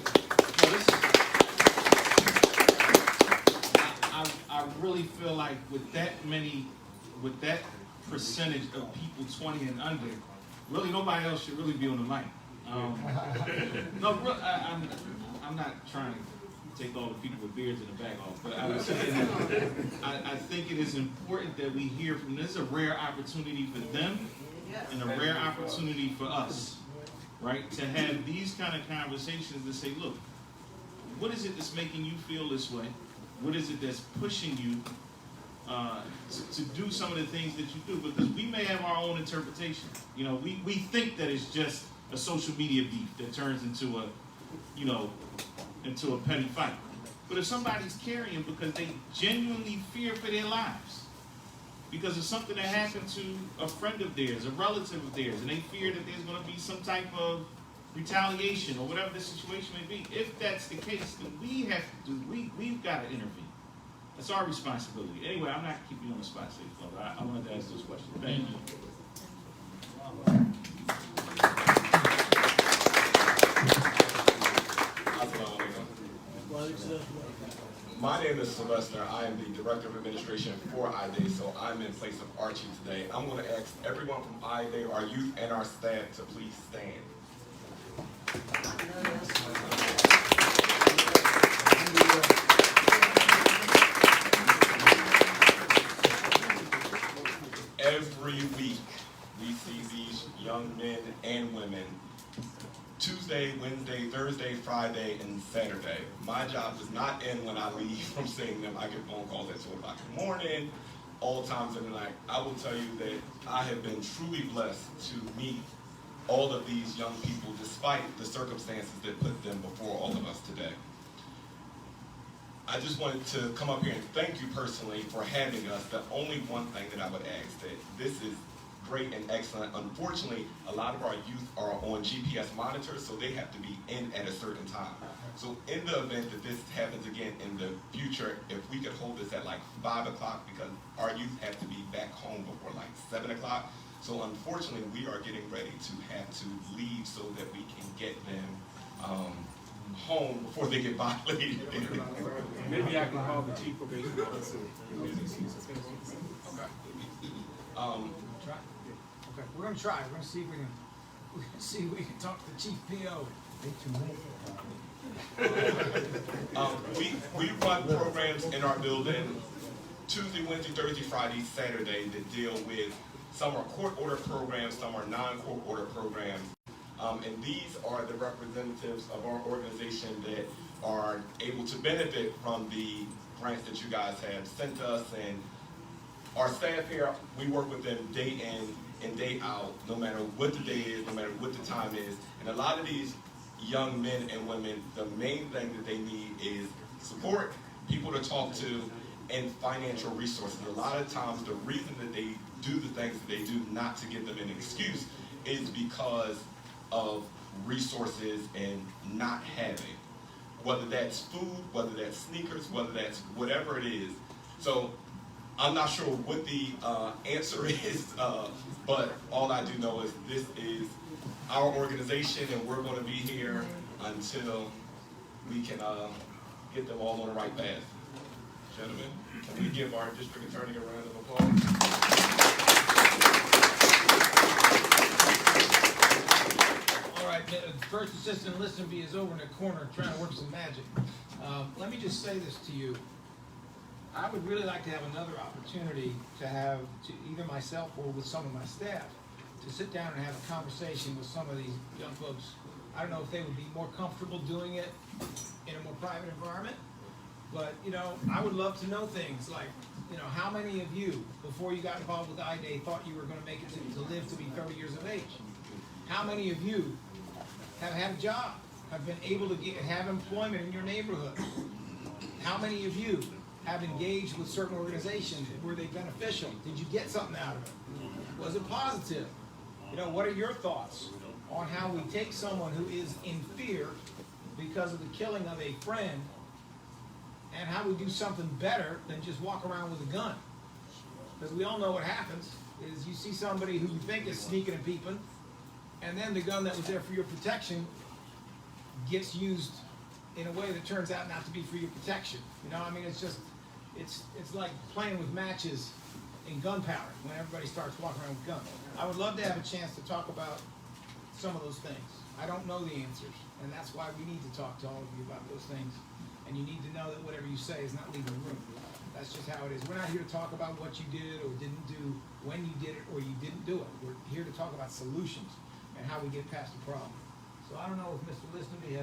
So this is, I really feel like with that percentage of people 20 and under, really nobody else should really be on the mic. No, I'm not trying to take all the people with beards in the back off, but I was saying that I think it is important that we hear from them. This is a rare opportunity for them and a rare opportunity for us, right? To have these kind of conversations to say, look, what is it that's making you feel this way? What is it that's pushing you to do some of the things that you do? Because we may have our own interpretation. We think that it's just a social media beef that turns into a petty fight. But if somebody's carrying because they genuinely fear for their lives, because of something that happened to a friend of theirs, a relative of theirs, and they fear that there's going to be some type of retaliation or whatever the situation may be, if that's the case, then we've got to intervene. It's our responsibility. Anyway, I'm not keeping you on the spot, Sage, but I wanted to ask those questions. Thank you. My name is Sylvester. I am the Director of Administration for IDA, so I'm in place of Archie today. I'm going to ask everyone from IDA, our youth, and our staff to please stand. Every week, we see these young men and women Tuesday, Wednesday, Thursday, Friday, and Saturday. My job does not end when I leave from seeing them. I get phone calls at 2 o'clock in the morning, all times of the night. I will tell you that I have been truly blessed to meet all of these young people despite the circumstances that put them before all of us today. I just wanted to come up here and thank you personally for having us. The only one thing that I would ask, that this is great and excellent. Unfortunately, a lot of our youth are on GPS monitors, so they have to be in at a certain time. So in the event that this happens again in the future, if we could hold this at like 5 o'clock, because our youth have to be back home before like 7 o'clock. So unfortunately, we are getting ready to have to leave so that we can get them home before they get violated. Maybe I can call the chief probation officer. Okay. Okay, we're gonna try. We're gonna see if we can talk to the chief PO. We run programs in our building Tuesday, Wednesday, Thursday, Friday, Saturday that deal with, some are court order programs, some are non-court order programs. And these are the representatives of our organization that are able to benefit from the grants that you guys have sent us. And our staff here, we work with them day in and day out, no matter what the day is, no matter what the time is. And a lot of these young men and women, the main thing that they need is support, people to talk to, and financial resources. A lot of times the reason that they do the things that they do, not to give them an excuse, is because of resources and not having. Whether that's food, whether that's sneakers, whether that's whatever it is. So I'm not sure what the answer is, but all I do know is this is our organization, and we're going to be here until we can get them all on the right path. Gentlemen, can we give our district attorney a round of applause? All right, First Assistant Listenby is over in the corner trying to work some magic. Let me just say this to you. I would really like to have another opportunity to have, either myself or with some of my staff, to sit down and have a conversation with some of these young folks. I don't know if they would be more comfortable doing it in a more private environment, but, you know, I would love to know things like, you know, how many of you, before you got involved with IDA, thought you were going to make it to live to be 30 years of age? How many of you have had a job, have been able to have employment in your neighborhood? How many of you have engaged with certain organizations? Were they beneficial? Did you get something out of it? Was it positive? You know, what are your thoughts on how we take someone who is in fear because of the killing of a friend, and how we do something better than just walk around with a gun? Because we all know what happens is you see somebody who you think is sneaking and peeping, and then the gun that was there for your protection gets used in a way that turns out not to be for your protection. You know, I mean, it's just, it's like playing with matches and gunpowder when everybody starts walking around with guns. I would love to have a chance to talk about some of those things. I don't know the answers, and that's why we need to talk to all of you about those things. And you need to know that whatever you say is not leaving the room. That's just how it is. We're not here to talk about what you did or didn't do, when you did it or you didn't do it. We're here to talk about solutions and how we get past the problem. So I don't know if Mr. Listenby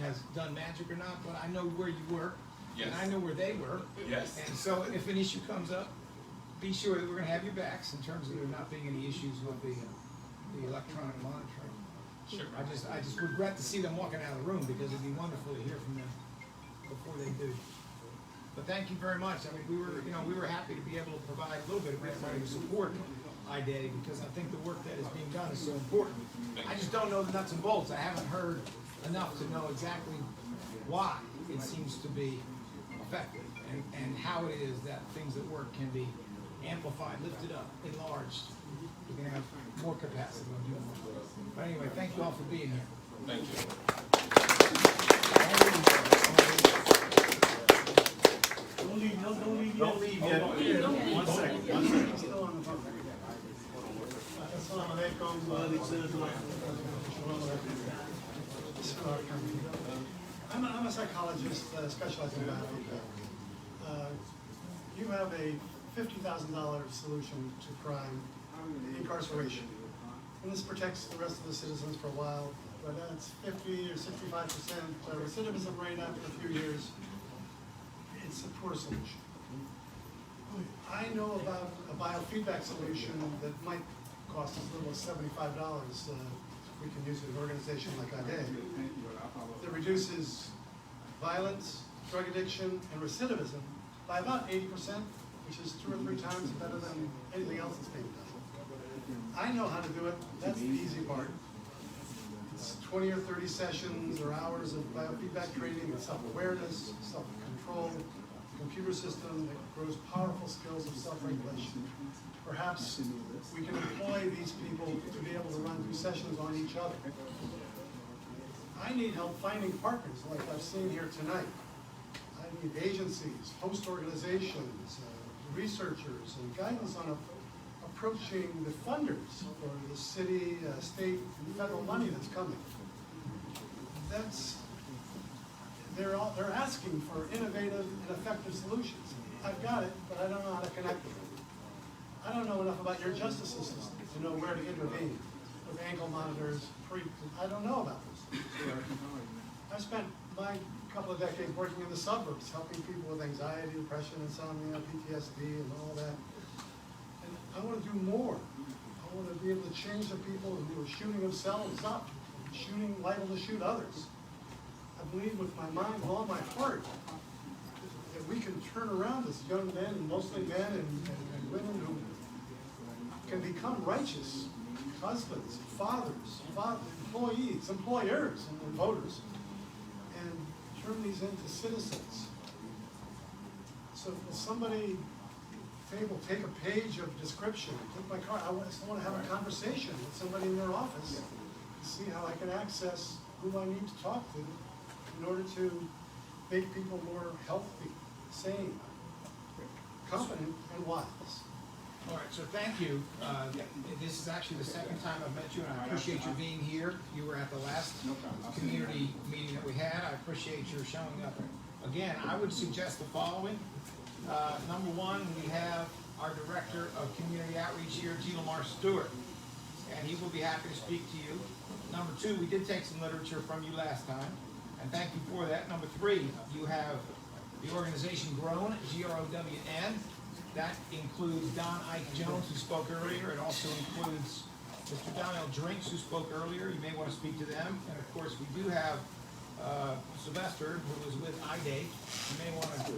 has done magic or not, but I know where you were, Yes. and I know where they were. Yes. And so if an issue comes up, be sure that we're going to have your backs in terms of there not being any issues with the electronic monitoring. Sure. I just regret to see them walking out of the room, because it'd be wonderful to hear from them before they do. But thank you very much. I mean, we were happy to be able to provide a little bit of grant money to support IDA, because I think the work that is being done is so important. I just don't know the nuts and bolts. I haven't heard enough to know exactly why it seems to be effective. and how it is that things that work can be amplified, lifted up, enlarged. We can have more capacity to do more. But anyway, thank you all for being here. Thank you. Don't leave yet. Don't leave yet. One second. Still on the phone. Assalamu alaikum. I'm a psychologist specializing in biofeedback. You have a $50,000 solution to crime, incarceration. And this protects the rest of the citizens for a while, but that's 50 or 65% recidivism rate after a few years. It's a poor solution. I know about a biofeedback solution that might cost as little as $75. We can use an organization like IDA that reduces violence, drug addiction, and recidivism by about 80%, which is 2 or 3 times better than anything else that's being done. I know how to do it. That's the easy part. It's 20 or 30 sessions or hours of biofeedback training and self-awareness, self-control, computer system that grows powerful skills of self-regulation. Perhaps we can employ these people to be able to run 2 sessions on each other. I need help finding partners like I've seen here tonight. I need agencies, host organizations, researchers, and guidance on approaching the funders for the city, state, and federal money that's coming. They're asking for innovative and effective solutions. I've got it, but I don't know how to connect with them. I don't know enough about your justice system to know where to intervene with ankle monitors. I don't know about this. I've spent my couple of decades working in the suburbs, helping people with anxiety, depression, insomnia, PTSD, and all that. And I want to do more. I want to be able to change the people who are shooting themselves up, liable to shoot others. I believe with my mind and all my heart that we can turn around this young men, and mostly men and women who can become righteous husbands, fathers, employees, employers, and voters, and turn these into citizens. So will somebody take a page of description, take my card, I just want to have a conversation with somebody in their office to see how I can access who I need to talk to in order to make people more healthy, sane, competent, and wise. All right, so thank you. This is actually the second time I've met you, and I appreciate you being here. You were at the last community meeting that we had. I appreciate your showing up. Again, I would suggest the following. Number one, we have our Director of Community Outreach here, G. Lamar Stewart, and he will be happy to speak to you. Number two, we did take some literature from you last time, and thank you for that. Number three, you have the organization GROWN, G-R-O-W-N. That includes Don Ike Jones, who spoke earlier. It also includes Mr. Donnell Drinks, who spoke earlier. You may want to speak to them. And of course, we do have Sylvester, who was with IDA. You may want to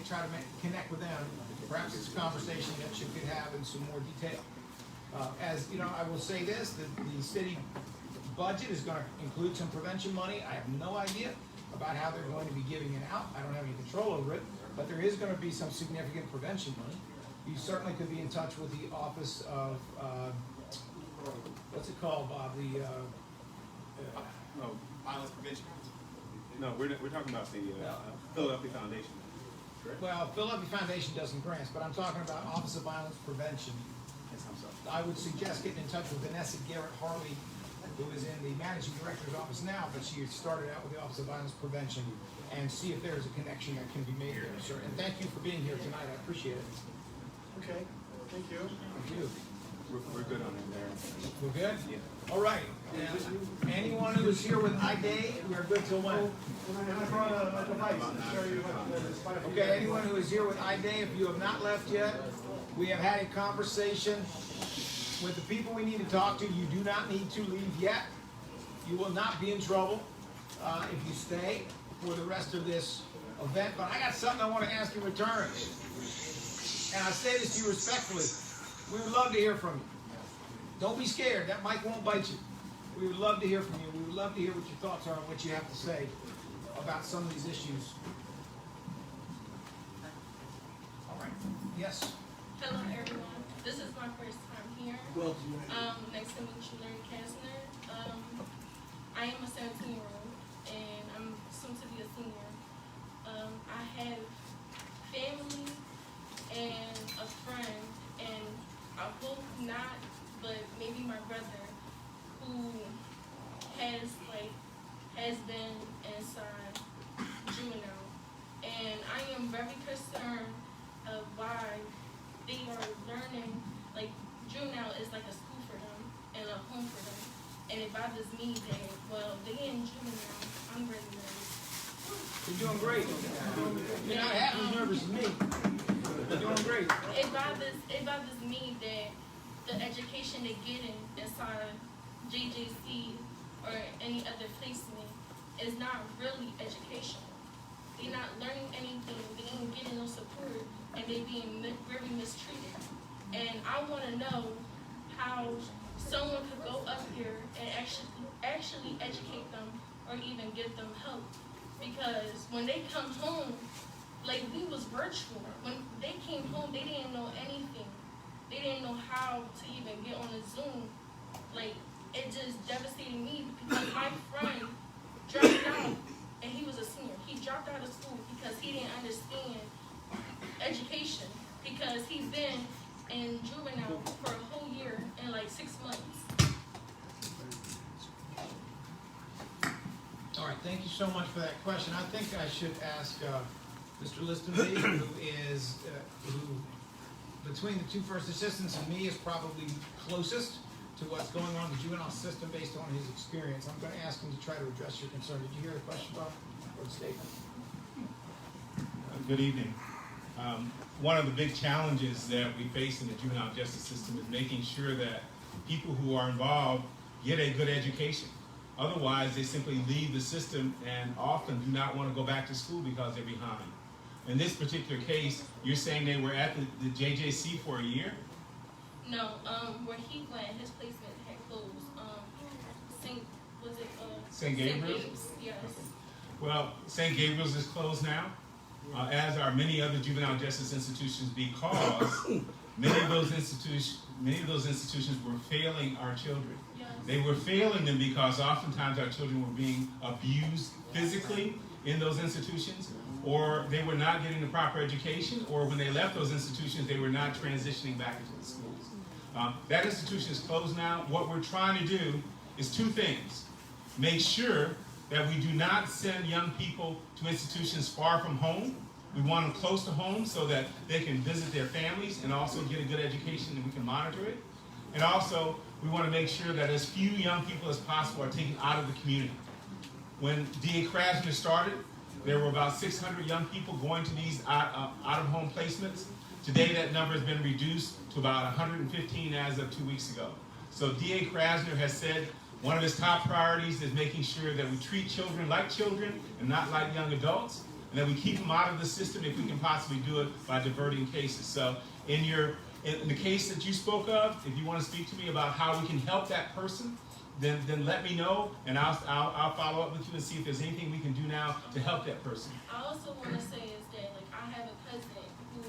try to connect with them. Perhaps it's a conversation that you could have in some more detail. As you know, I will say this: that the city budget is going to include some prevention money. I have no idea about how they're going to be giving it out. I don't have any control over it. But there is going to be some significant prevention money. You certainly could be in touch with the Office of, what's it called, Bob? Violence prevention. No, we're talking about the Philadelphia Foundation. Correct? Well, Philadelphia Foundation doesn't grants, but I'm talking about Office of Violence Prevention. Yes, I'm sorry. I would suggest getting in touch with Vanessa Garrett Harley, who is in the Managing Director's office now, but she started out with the Office of Violence Prevention, and see if there is a connection that can be made here, sir. And thank you for being here tonight. I appreciate it. Okay, thank you. Thank you. We're good on it there. We're good? Yeah. All right. Now, anyone who is here with IDA, we are good till when? And I brought a device to show you what this biofeedback Okay, anyone who is here with IDA, if you have not left yet, we have had a conversation with the people we need to talk to. You do not need to leave yet. You will not be in trouble if you stay for the rest of this event. But I got something I want to ask in return. And I say this to you respectfully. We would love to hear from you. Don't be scared. That mic won't bite you. We would love to hear from you. We would love to hear what your thoughts are and what you have to say about some of these issues. Yes. Hello, everyone. This is my first time here. Nice to meet you, Larry Kastner. I am a 17-year-old, and I'm soon to be a senior. I have family and a friend, and I hope not, but maybe my brother, who has been inside juvenile, and I am very concerned of why they are learning, like juvenile is like a school for them and a home for them, and it bothers me that, well, they in juvenile, I'm ready to. You're doing great. You're not half as nervous as me. You're doing great. It bothers me that the education they're getting inside JJC or any other placement is not really educational. They're not learning anything, they ain't getting no support, and they being very mistreated. And I want to know how someone could go up here and actually educate them or even give them help. Because when they come home, like we was virtual. When they came home, they didn't know anything. They didn't know how to even get on a Zoom. Like, it just devastated me because my friend dropped out, and he was a senior. He dropped out of school because he didn't understand education, because he's been in juvenile for a whole year and like 6 months. All right, thank you so much for that question. I think I should ask Mr. Listenby, who is, who between the two first assistants and me is probably closest to what's going on in the juvenile system based on his experience. I'm going to ask him to try to address your concern. Did you hear the question, Bob, or the statement? Good evening. One of the big challenges that we face in the juvenile justice system is making sure that people who are involved get a good education. Otherwise, they simply leave the system and often do not want to go back to school because they're behind. In this particular case, you're saying they were at the JJC for a year? No, where he went, his placement had closed. St. Gabriel's? Yes. Well, St. Gabriel's is closed now, as are many other juvenile justice institutions, because many of those institutions were failing our children. Yes. They were failing them because oftentimes our children were being abused physically in those institutions, or they were not getting the proper education, or when they left those institutions, they were not transitioning back into the schools. That institution is closed now. What we're trying to do is two things. Make sure that we do not send young people to institutions far from home. We want them close to home so that they can visit their families and also get a good education and we can monitor it. And also, we want to make sure that as few young people as possible are taken out of the community. When DA Krasner started, there were about 600 young people going to these out-of-home placements. Today, that number has been reduced to about 115 as of 2 weeks ago. So DA Krasner has said one of his top priorities is making sure that we treat children like children and not like young adults, and that we keep them out of the system if we can possibly do it by diverting cases. So in the case that you spoke of, if you want to speak to me about how we can help that person, then let me know, and I'll follow up with you and see if there's anything we can do now to help that person. I also want to say is that, like, I have a cousin who,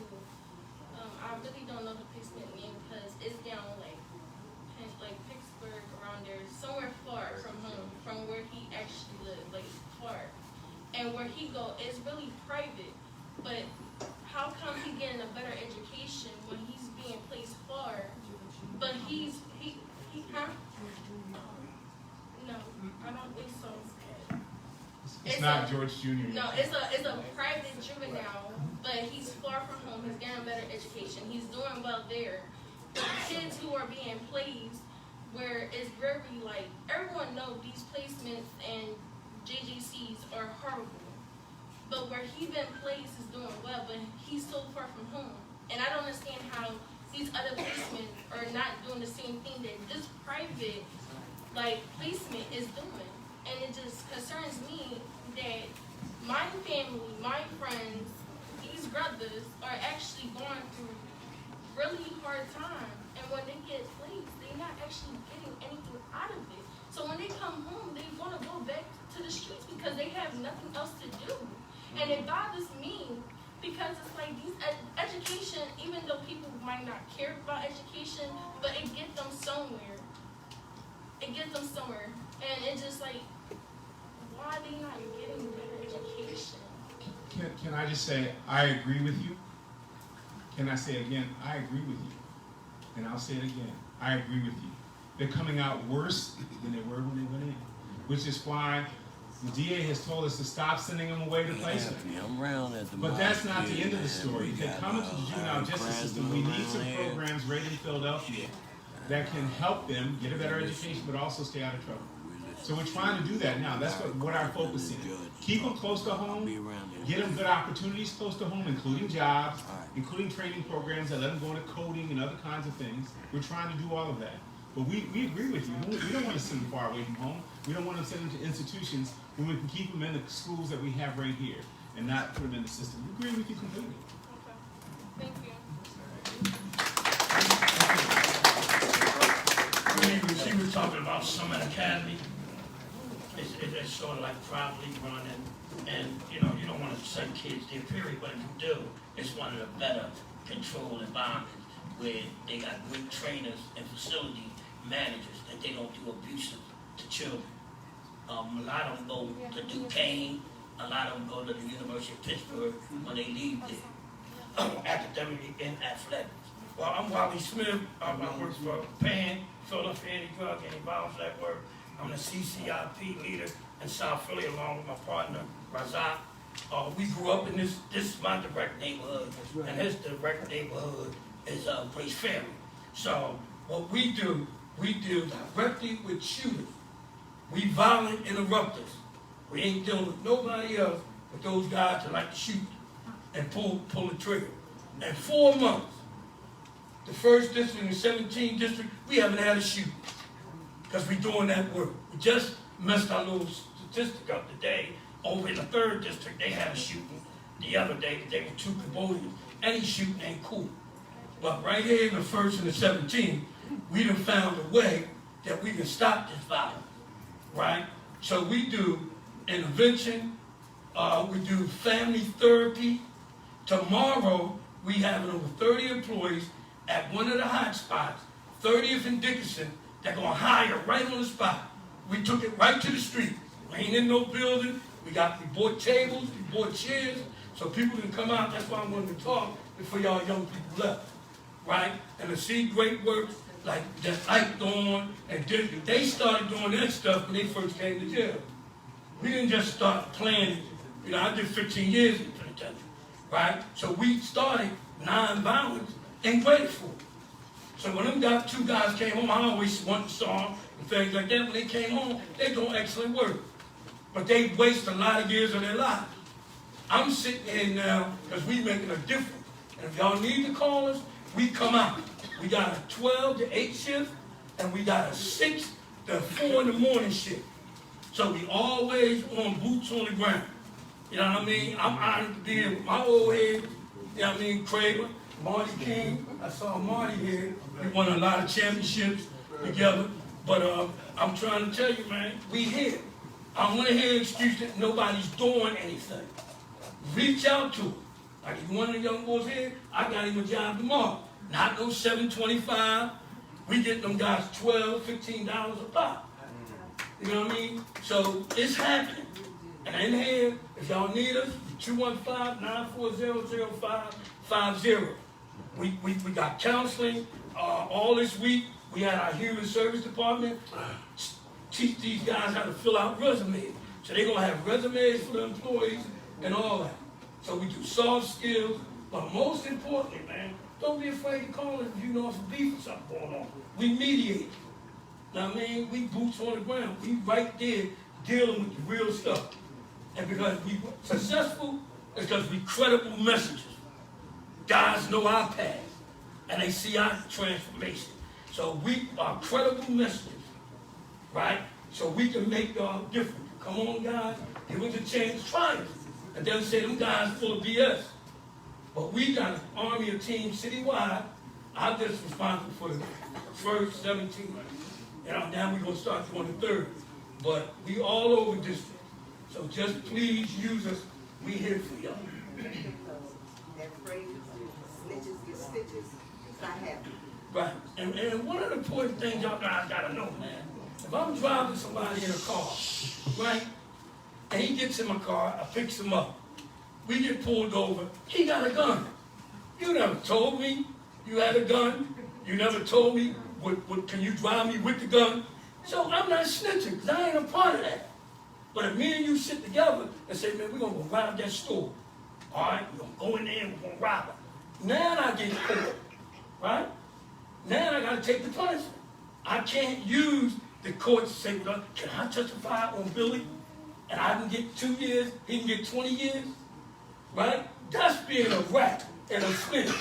I really don't know the placement name because it's down like Pittsburgh, around there, somewhere far from home, from where he actually lived, like far. And where he go is really private, but how come he getting a better education when he's being placed far, but he huh? No, I don't think so. It's not George Jr. No, it's a private juvenile, but he's far from home. He's getting a better education. He's doing well there. But the kids who are being placed, where it's very like everyone knows these placements and JJCs are horrible. But where he been placed is doing well, but he's so far from home. And I don't understand how these other placements are not doing the same thing that this private placement is doing. And it just concerns me that my family, my friends, these brothers are actually going through really hard time. And when they get placed, they're not actually getting anything out of it. So when they come home, they want to go back to the streets because they have nothing else to do. And it bothers me Because it's like these education, even though people might not care about education, but it gets them somewhere. It gets them somewhere. And it's just like, why are they not getting better education? Can I just say, I agree with you? Can I say again, I agree with you? And I'll say it again, I agree with you. They're coming out worse than they were when they went in, which is why the DA has told us to stop sending them away to placement. But that's not the end of the story. If they come into the juvenile justice system, we need some programs right in Philadelphia that can help them get a better education, but also stay out of trouble. So we're trying to do that now. That's what our focus is. Keep them close to home, get them good opportunities close to home, including jobs, including training programs that let them go into coding and other kinds of things. We're trying to do all of that. But we agree with you. We don't want to send them far away from home. We don't want to send them to institutions when we can keep them in the schools that we have right here and not put them in the system. We agree with you completely. Okay. Thank you. When she was talking about Summit Academy, it's sort of like privately run, and you know, you don't want to send kids there, period, but if you do, it's one of the better controlled environments where they got great trainers and facility managers that they don't do abusive to children. A lot of them go to Duquesne, a lot of them go to the University of Pittsburgh when they leave there, academically and athletics. Well, I'm Wally Smith. I work for PAN, Philadelphia Anti-Drug and Violence Network. I'm the CCIP leader in South Philly along with my partner, Razak. We grew up in this is my direct neighborhood, and his direct neighborhood is Grace Ferry. So what we deal directly with shooters. We violent interrupters. We ain't dealing with nobody else but those guys that like to shoot and pull the trigger. In 4 months, the 1st district and the 17th district, we haven't had a shooting because we're doing that work. We just messed our little statistic up today. Over in the 3rd district, they had a shooting the other day. They were 2 Cambodians. Any shooting ain't cool. But right here in the 1st and the 17th, we done found a way that we can stop this violence, right? So we do intervention, we do family therapy. Tomorrow, we have over 30 employees at one of the hot spots, 30th and Dickinson, they're gonna hire right on the spot. We took it right to the street. We ain't in no building. We bought tables, we bought chairs, so people can come out. That's why I wanted to talk before y'all young people left, right? And to see great work like that Ike Dawn and Dick, they started doing that stuff when they first came to jail. We didn't just start planning. You know, I did 15 years in the penitentiary, right? So we started nonviolence in grade school. So when them 2 guys came home, I always wanted to saw them and things like that. When they came home, they doing excellent work. But they waste a lot of years of their lives. I'm sitting here now because we making a difference. And if y'all need to call us, we come out. We got a 12 to 8 shift, and we got a 6 to 4 in the morning shift. So we always on boots on the ground. You know what I mean? I'm honored to be here with my old head, you know what I mean, Kramer, Marty King. I saw Marty here. We won a lot of championships together. But I'm trying to tell you, man, we here. I don't want to hear excuses that nobody's doing anything. Reach out to them. Like if one of the young boys here, I got him a job tomorrow. Not no $7.25. We get them guys $12, $15 a pop. You know what I mean? So it's happening. And in here, if y'all need us, 215-940-0550. We got counseling all this week. We had our human service department teach these guys how to fill out resumes. So they're going to have resumes for the employees and all that. So we do soft skills, but most importantly, man, don't be afraid to call us if you know some beef or something going on. We mediate. Now, I mean, we boots on the ground. We right there dealing with the real stuff. And because we successful, it's because we credible messages. Guys know our path, and they see our transformation. So we are credible messages, right? So we can make y'all different. Come on, guys, give us a chance to try it. And they'll say them guys full of BS. But we got an army of teams citywide. I'm just responsible for the first 17. You know, now we're going to start doing the 3rd. But we all over district. So just please use us. We here for y'all. that phrase, snitches get stitches, it's not happening. Right. And one of the important things y'all guys gotta know, man. If I'm driving somebody in a car, right, and he gets in my car, I fix him up. We get pulled over, he got a gun. You never told me you had a gun. You never told me, can you drive me with the gun? So I'm not snitching, because I ain't a part of that. But if me and you sit together and say, man, we're going to go rob that store. All right, we're going to go in there and we're going to rob it. Now I get caught, right? Now I got to take the punishment. I can't use the court to say, well, can I testify on Billy? And I can get 2 years, he can get 20 years, right? That's being a rat and a snitch.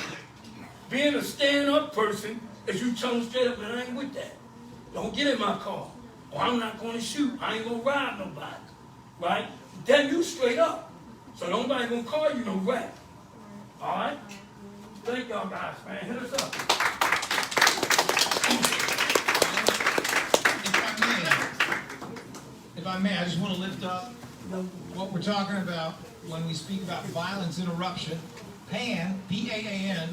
Being a stand-up person is you tell them straight up, man, I ain't with that. Don't get in my car. Or I'm not going to shoot. I ain't going to rob nobody, right? Then you straight up. So nobody going to call you no rat. All right? Thank y'all guys, man. Hit us up. If I may, I just want to lift up what we're talking about when we speak about violence interruption. PAN, P-A-A-N,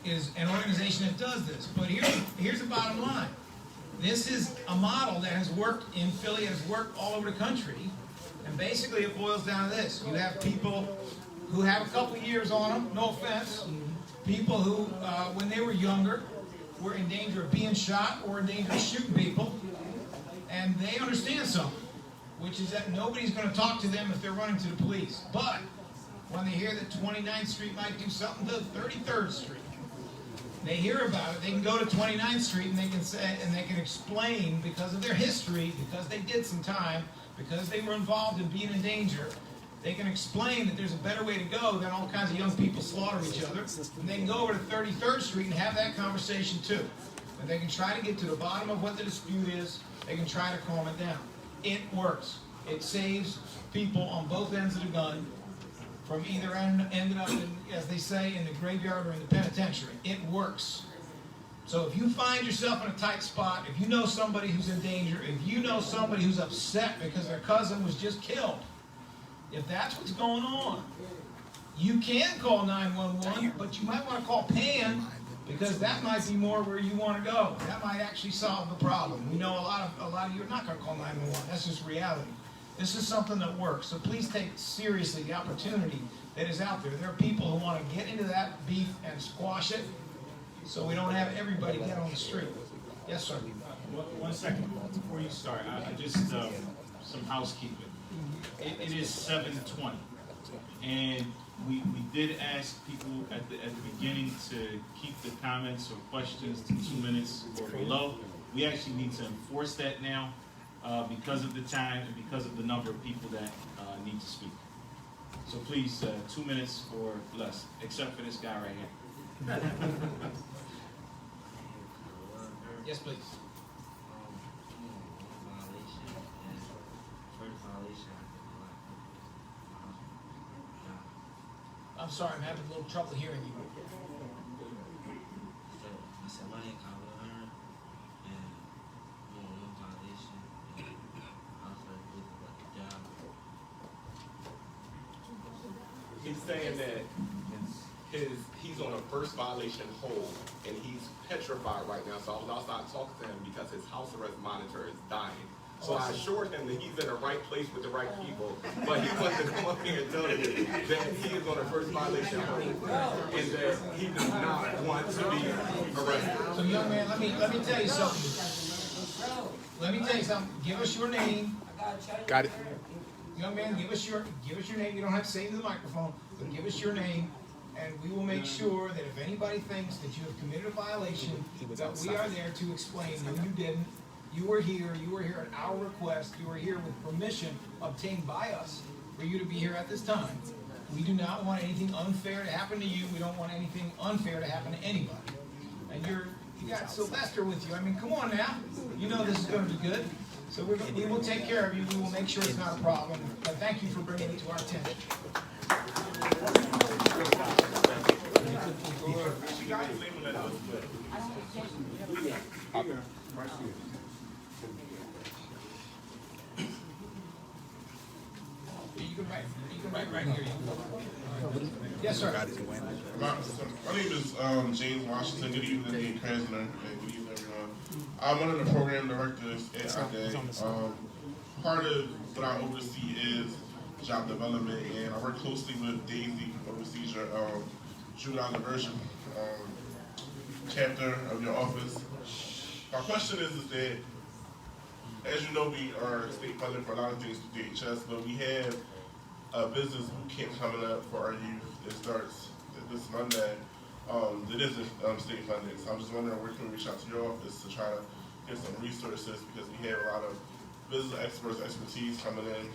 is an organization that does this. But here's the bottom line. This is a model that has worked in Philly, has worked all over the country. And basically it boils down to this. You have people who have a couple years on them, no offense. People who, when they were younger, were in danger of being shot or in danger of shooting people. And they understand something, which is that nobody's going to talk to them if they're running to the police. But when they hear that 29th Street might do something to 33rd Street, they hear about it, they can go to 29th Street and they can say, and they can explain, because of their history, because they did some time, because they were involved in being in danger, they can explain that there's a better way to go than all kinds of young people slaughter each other. And they can go over to 33rd Street and have that conversation too. And they can try to get to the bottom of what the dispute is. They can try to calm it down. It works. It saves people on both ends of the gun from either ended up, in, as they say, in the graveyard or in the penitentiary. It works. So if you find yourself in a tight spot, if you know somebody who's in danger, if you know somebody who's upset because their cousin was just killed, if that's what's going on, you can call 911, but you might want to call PAN, because that might be more where you want to go. That might actually solve the problem. We know a lot of you are not going to call 911. That's just reality. This is something that works. So please take seriously the opportunity that is out there. There are people who want to get into that beef and squash it, so we don't have everybody get on the street. Yes, sir. 1 second before you start. I just some housekeeping. It is 7:20, and we did ask people at the beginning to keep the comments or questions to 2 minutes or below. We actually need to enforce that now because of the time and because of the number of people that need to speak. So please, 2 minutes or less, except for this guy right here. Yes, please. I'm sorry, I'm having a little trouble hearing you. He's saying that he's on a first violation hold and he's petrified right now. So I was outside talking to him because his house arrest monitor is dying. So I assured him that he's in the right place with the right people, but he wants to come up here and tell me that he is on a first violation hold and that he does not want to be arrested. So young man, let me tell you something. Let me tell you something. Give us your name. Got it. Young man, give us your name. You don't have to say it in the microphone, but give us your name, and we will make sure that if anybody thinks that you have committed a violation, that we are there to explain, no, you didn't. You were here at our request, you were here with permission obtained by us for you to be here at this time. We do not want anything unfair to happen to you. We don't want anything unfair to happen to anybody. And you got Sylvester with you. I mean, come on now. You know this is going to be good. So we will take care of you. We will make sure it's not a problem. But thank you for bringing it to our attention. You can Right here. Yes, sir. My name is James Washington. Good evening, Dean Krasner, and good evening, everyone. I'm one of the program directors at our part of what I oversee is job development, and I work closely with Daisy, who oversees your Juvenile Justice chapter of your office. My question is that, as you know, we are state funded for a lot of things through DHS, but we have a business boot camp coming up for our youth. It starts this Monday. It isn't state funded, so I'm just wondering where can we reach out to your office to try to get some resources, because we have a lot of business expertise coming in.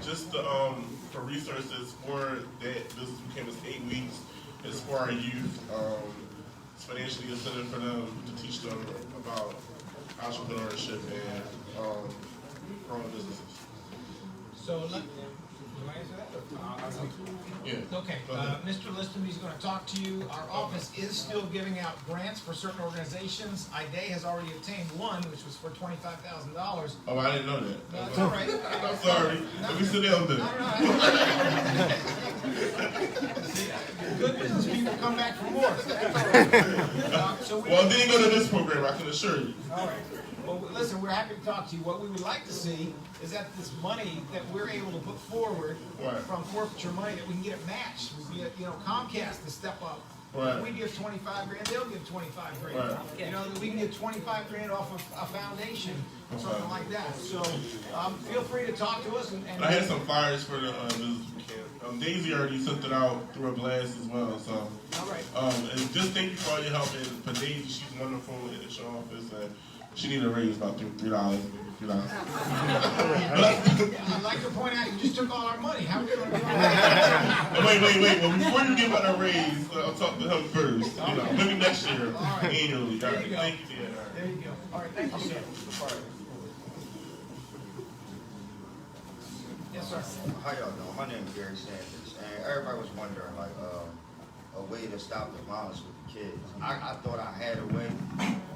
Just for resources for that business boot camp. It's 8 weeks. It's for our youth. It's financially incentive for them to teach them about entrepreneurship and growing businesses. So, am I answer that? Yeah. Okay, Mr. Liston, he's going to talk to you. Our office is still giving out grants for certain organizations. IDA has already obtained one, which was for $25,000. Oh, I didn't know that. That's all right. I'm sorry. Let me sit down there. Good business people come back for more. Well, then you go to this program, I can assure you. All right. Well, listen, we're happy to talk to you. What we would like to see is that this money that we're able to put forward from forfeiture money, that we can get it matched. We get, Comcast to step up. Right. We give 25 grand, they'll give 25 grand. Right. We can get 25 grand off of a foundation, something like that. So feel free to talk to us. And I had some flyers for the business camp. Daisy already sent it out through a blast as well. So, all right. And just thank you for all your help. And for Daisy, she's wonderful at your office. And she needed a raise about $3. I'd like to point out, you just took all our money. How are we going to do that? Wait. Well, before you give out a raise, I'll talk to him first. Maybe next year, annually. There you go. Thank you. There you go. All right, thank you, sir. Yes, sir. How y'all doing? My name is Gary Sanders, and everybody was wondering, a way to stop the violence with the kids. I thought I had a way,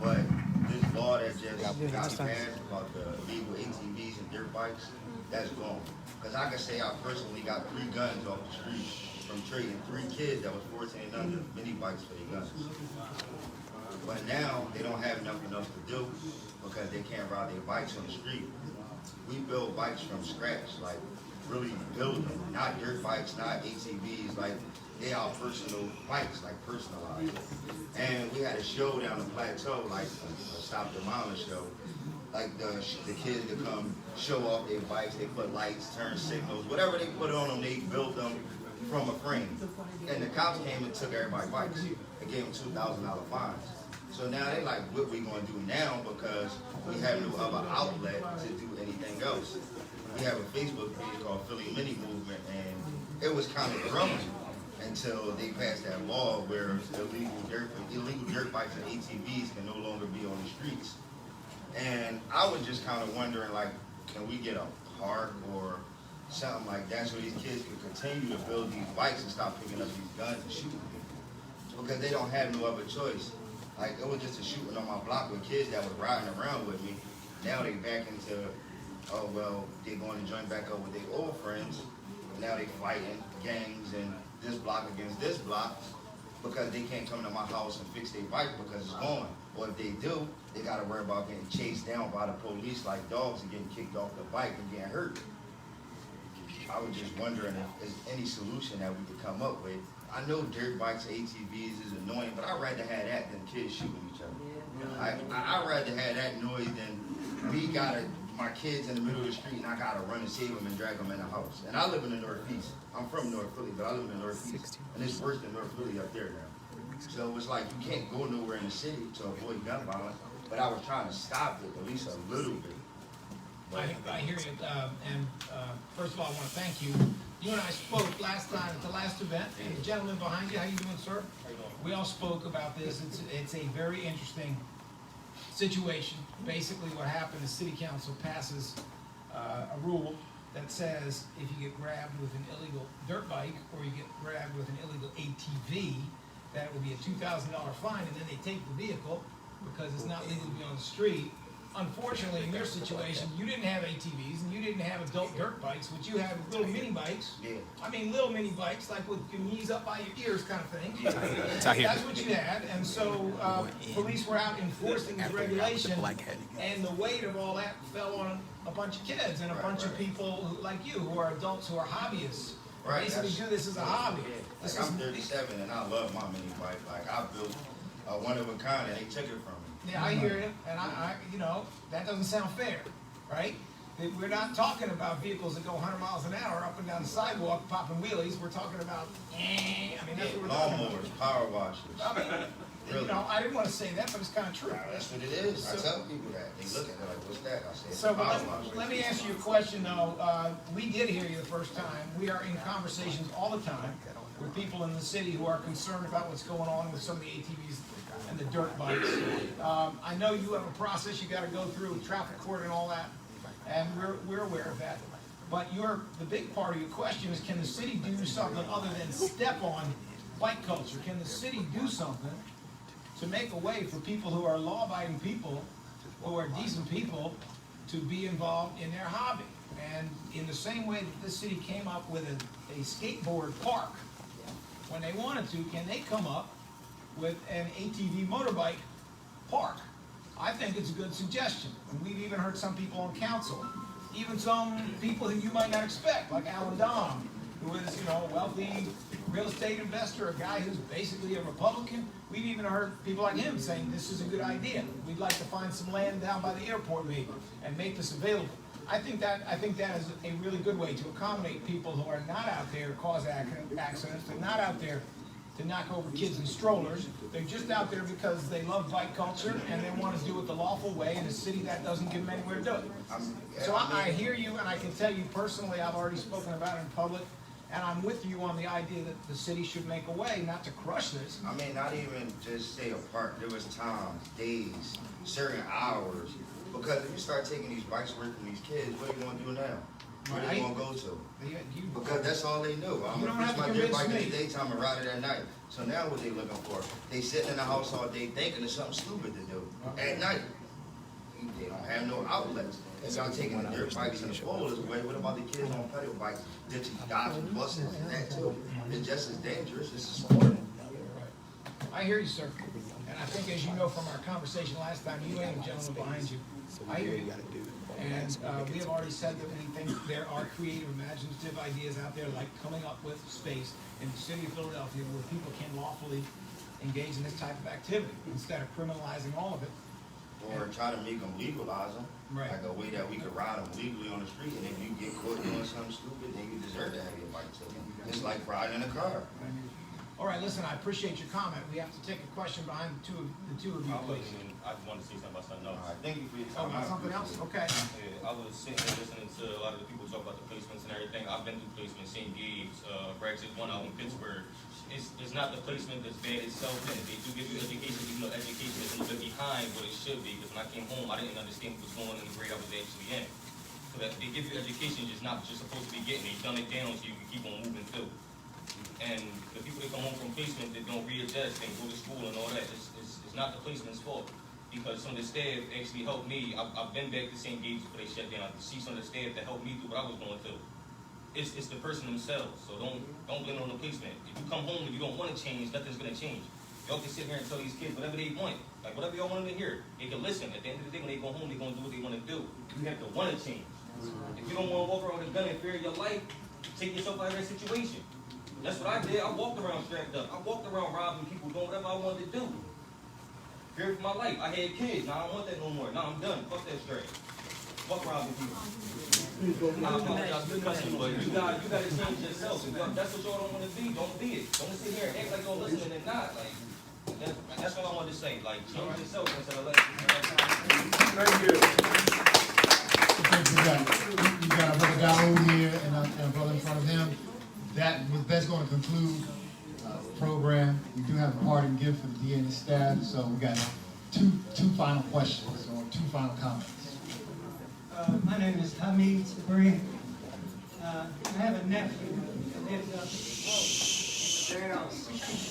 but this law that just got passed about the illegal ATVs and dirt bikes, that's gone. Because I can say I personally got 3 guns off the street from trading 3 kids that was 14 and under mini bikes for their guns. But now they don't have nothing else to do because they can't ride their bikes on the street. We build bikes from scratch, like really build them, not dirt bikes, not ATVs, like they are personal bikes, like personalized. And we had a show down the plateau, like a Stop the Violence show. Like the kids to come show off their bikes, they put lights, turn signals, whatever they put on them, they built them from a frame. And the cops came and took everybody's bikes and gave them $2,000 fines. So now they like, what we gonna do now, because we have no other outlet to do anything else. We have a Facebook page called Philly Mini Movement, and it was kind of growing until they passed that law where illegal dirt bikes and ATVs can no longer be on the streets. And I was just kind of wondering, like, can we get a park or something like that so these kids can continue to build these bikes and stop picking up these guns and shooting people? Because they don't have no other choice. Like, it was just a shooting on my block with kids that was riding around with me. Now they back into, oh, well, they're going to join back up with their old friends. Now they fighting gangs and this block against this block because they can't come to my house and fix their bike because it's gone. Or if they do, they got to worry about getting chased down by the police like dogs and getting kicked off the bike and getting hurt. I was just wondering if there's any solution that we could come up with. I know dirt bikes, ATVs is annoying, but I'd rather have that than kids shooting each other. I'd rather have that noise than me my kids in the middle of the street and I gotta run and save them and drag them in the house. And I live in the Northeast. I'm from North Philly, but I live in the Northeast. And it's worse than North Philly up there now. So it's like you can't go nowhere in the city to avoid gun violence, but I was trying to stop it at least a little bit. I hear you, and first of all, I want to thank you. You and I spoke last time at the last event, and the gentleman behind you, how you doing, sir? We all spoke about this. It's a very interesting situation. Basically what happened is City Council passes a rule that says if you get grabbed with an illegal dirt bike or you get grabbed with an illegal ATV, that it would be a $2,000 fine, and then they take the vehicle because it's not legal to be on the street, unfortunately, in your situation, you didn't have ATVs and you didn't have adult dirt bikes, but you had little mini bikes. Yeah. I mean, little mini bikes, like with your knees up by your ears kind of thing. That's what you had. And so police were out enforcing this regulation, and the weight of all that fell on a bunch of kids and a bunch of people like you, who are adults, who are hobbyists. Right. Basically do this as a hobby. Like, I'm 37 and I love my mini bike. Like, I built a one of a kind and they took it from me. Yeah, I hear you, and I you know, that doesn't sound fair, right? We're not talking about vehicles that go 100 miles an hour up and down the sidewalk popping wheelies. We're talking about, I mean, that's what we're talking about. Lawnmowers, power washers. I mean, Really? you know, I didn't want to say that, but it's kind of true. That's what it is. I So- tell people that. They look at it like, what's that? I say, it's So a power but washer. let me ask you a question, though. We did hear you the first time. We are in conversations all the time with people in the city who are concerned about what's going on with some of the ATVs and the dirt bikes. I know you have a process you got to go through with traffic court and all that, and we're aware of that. But the big part of your question is, can the city do something other than step on bike culture? Can the city do something to make a way for people who are law-abiding people, who are decent people, to be involved in their hobby? And in the same way that this city came up with a skateboard park, when they wanted to, can they come up with an ATV motorbike park? I think it's a good suggestion. And we've even heard some people on council, even some people who you might not expect, like Alan Dom, who is, you know, a wealthy real estate investor, a guy who's basically a Republican. We've even heard people like him saying this is a good idea. We'd like to find some land down by the airport maybe and make this available. I think that is a really good way to accommodate people who are not out there to cause accidents. They're not out there to knock over kids in strollers. They're just out there because they love bike culture and they want to do it the lawful way in a city that doesn't give them anywhere to do it. So I hear you, and I can tell you personally, I've already spoken about it in public, and I'm with you on the idea that the city should make a way not to crush this. I mean, not even just stay apart. There was times, days, certain hours. Because if you start taking these bikes away from these kids, what are you going to do now? Where are they going to go to? Because that's all they know. I'm going to push my dirt bike in the daytime and ride it at night. So now what they looking for? They sitting in the house all day thinking of something stupid to do at night. They don't have no outlets. If y'all taking the dirt bikes and the four-wheelers away, what about the kids on pedal bikes, ditching, dodging, buses and that too? It's just as dangerous. It's a sport. I hear you, sir. And I think, as you know from our conversation last time, you and the gentleman behind you, I hear you. And we have already said that we think there are creative, imaginative ideas out there, like coming up with space in the city of Philadelphia where people can lawfully engage in this type of activity instead of criminalizing all of it. Or try to make them legalize them. Right. Like a way that we could ride them legally on the street, and if you get caught doing something stupid, then you deserve to have your bike taken. It's like riding in a car. All right, listen, I appreciate your comment. We have to take a question behind the two of you, please. I just wanted to say something about something else. All right, thank you for your Oh, time. about something else? Okay. Yeah, I was sitting there listening to a lot of the people talk about the placements and everything. I've been through placements, St. Gabe's, Brexit, one out in Pittsburgh. It's not the placement that's bad itself, and they do give you education, even though education is a little bit behind what it should be, because when I came home, I didn't understand what was going on in the grade I was actually in. So that they give you education, just not what you're supposed to be getting. They dumb it down so you can keep on moving through. And the people that come home from placement that don't readjust and go to school and all that, it's not the placement's fault. Because some of the staff actually helped me. I've been back to St. Gabe's before they shut down to see some of the staff that helped me through what I was going through. It's the person themselves, so don't blame it on the placement. If you come home and you don't want to change, nothing's gonna change. Y'all can sit here and tell these kids whatever they want, like whatever y'all want them to hear. They can listen. At the end of the day, when they go home, they're gonna do what they want to do. You have to want to change. If you don't want to walk around with a gun and fear your life, take yourself out of that situation. That's what I did. I walked around strapped up. I walked around robbing people, doing whatever I wanted to do. Fear for my life. I had kids. Now I don't want that no more. Now I'm done. Fuck that straight. Fuck robbing people. I apologize for cussing, but you gotta change yourself. If that's what y'all don't want to be, don't be it. Don't sit here and act like y'all listening and not. Like, that's what I wanted to say. Like, change yourself instead of letting. Thank you. You got a brother DAO here and a brother in front of him. That's going to conclude the program. We do have a parting gift for the DA and the staff, so we got two final questions or two final comments. My name is Hamid Sabri. I have a nephew that lives up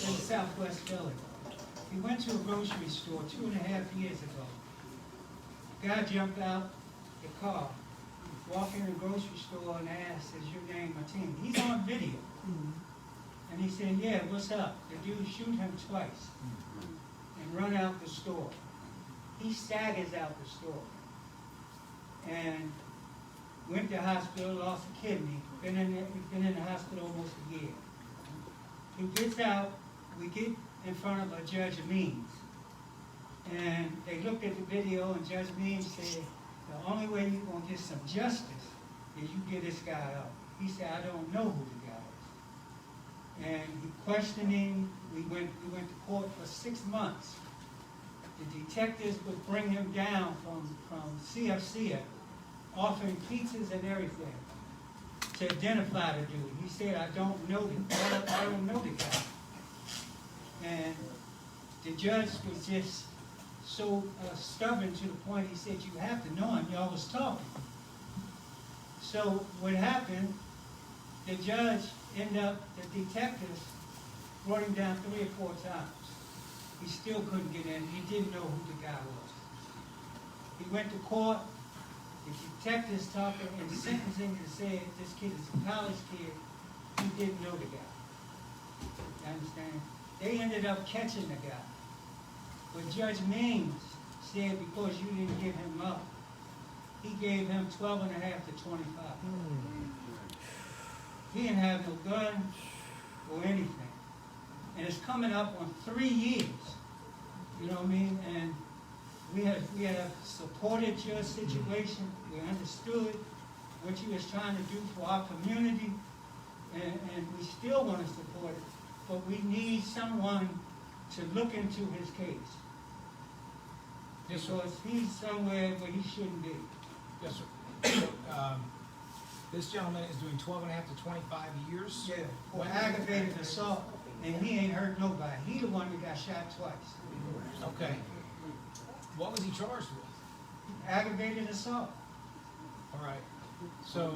in Southwest Philly. He went to a grocery store 2.5 years ago, Guy jumped out the car, walked in the grocery store and asked, "Is your name Martin?" He's on video. And he said, "Yeah, what's up?" The dude shoot him twice and run out the store. He staggers out the store and went to hospital, lost a kidney, been in the hospital almost a year. He gets out, we get in front of a Judge Means. And they looked at the video and Judge Means said, the only way you're going to get some justice is you get this guy out. He said, I don't know who the guy is. And he questioned him. We went to court for 6 months. The detectives would bring him down from CFC, offering pizzas and everything to identify the dude. He said, I don't know the guy. And the judge was just so stubborn to the point he said, you have to know him, y'all was talking. So what happened, the judge ended up, the detectives brought him down 3 or 4 times. He still couldn't get in. He didn't know who the guy was. He went to court. The detectives talked in sentencing and said this kid is a college kid. He didn't know the guy. You understand? They ended up catching the guy. But Judge Means said because you didn't give him up, he gave him 12 and a half to 25. He didn't have no gun or anything. And it's coming up on 3 years. You know what I mean? And we have supported your situation. We understood what you was trying to do for our community. And we still want to support it. But we need someone to look into his case. Because he's somewhere where he shouldn't be. Yes, sir. So, this gentleman is doing 12 and a half to 25 years? Yeah, for aggravated assault. And he ain't hurt nobody. He the one that got shot twice. Okay. What was he charged with? Aggravated assault. All right. So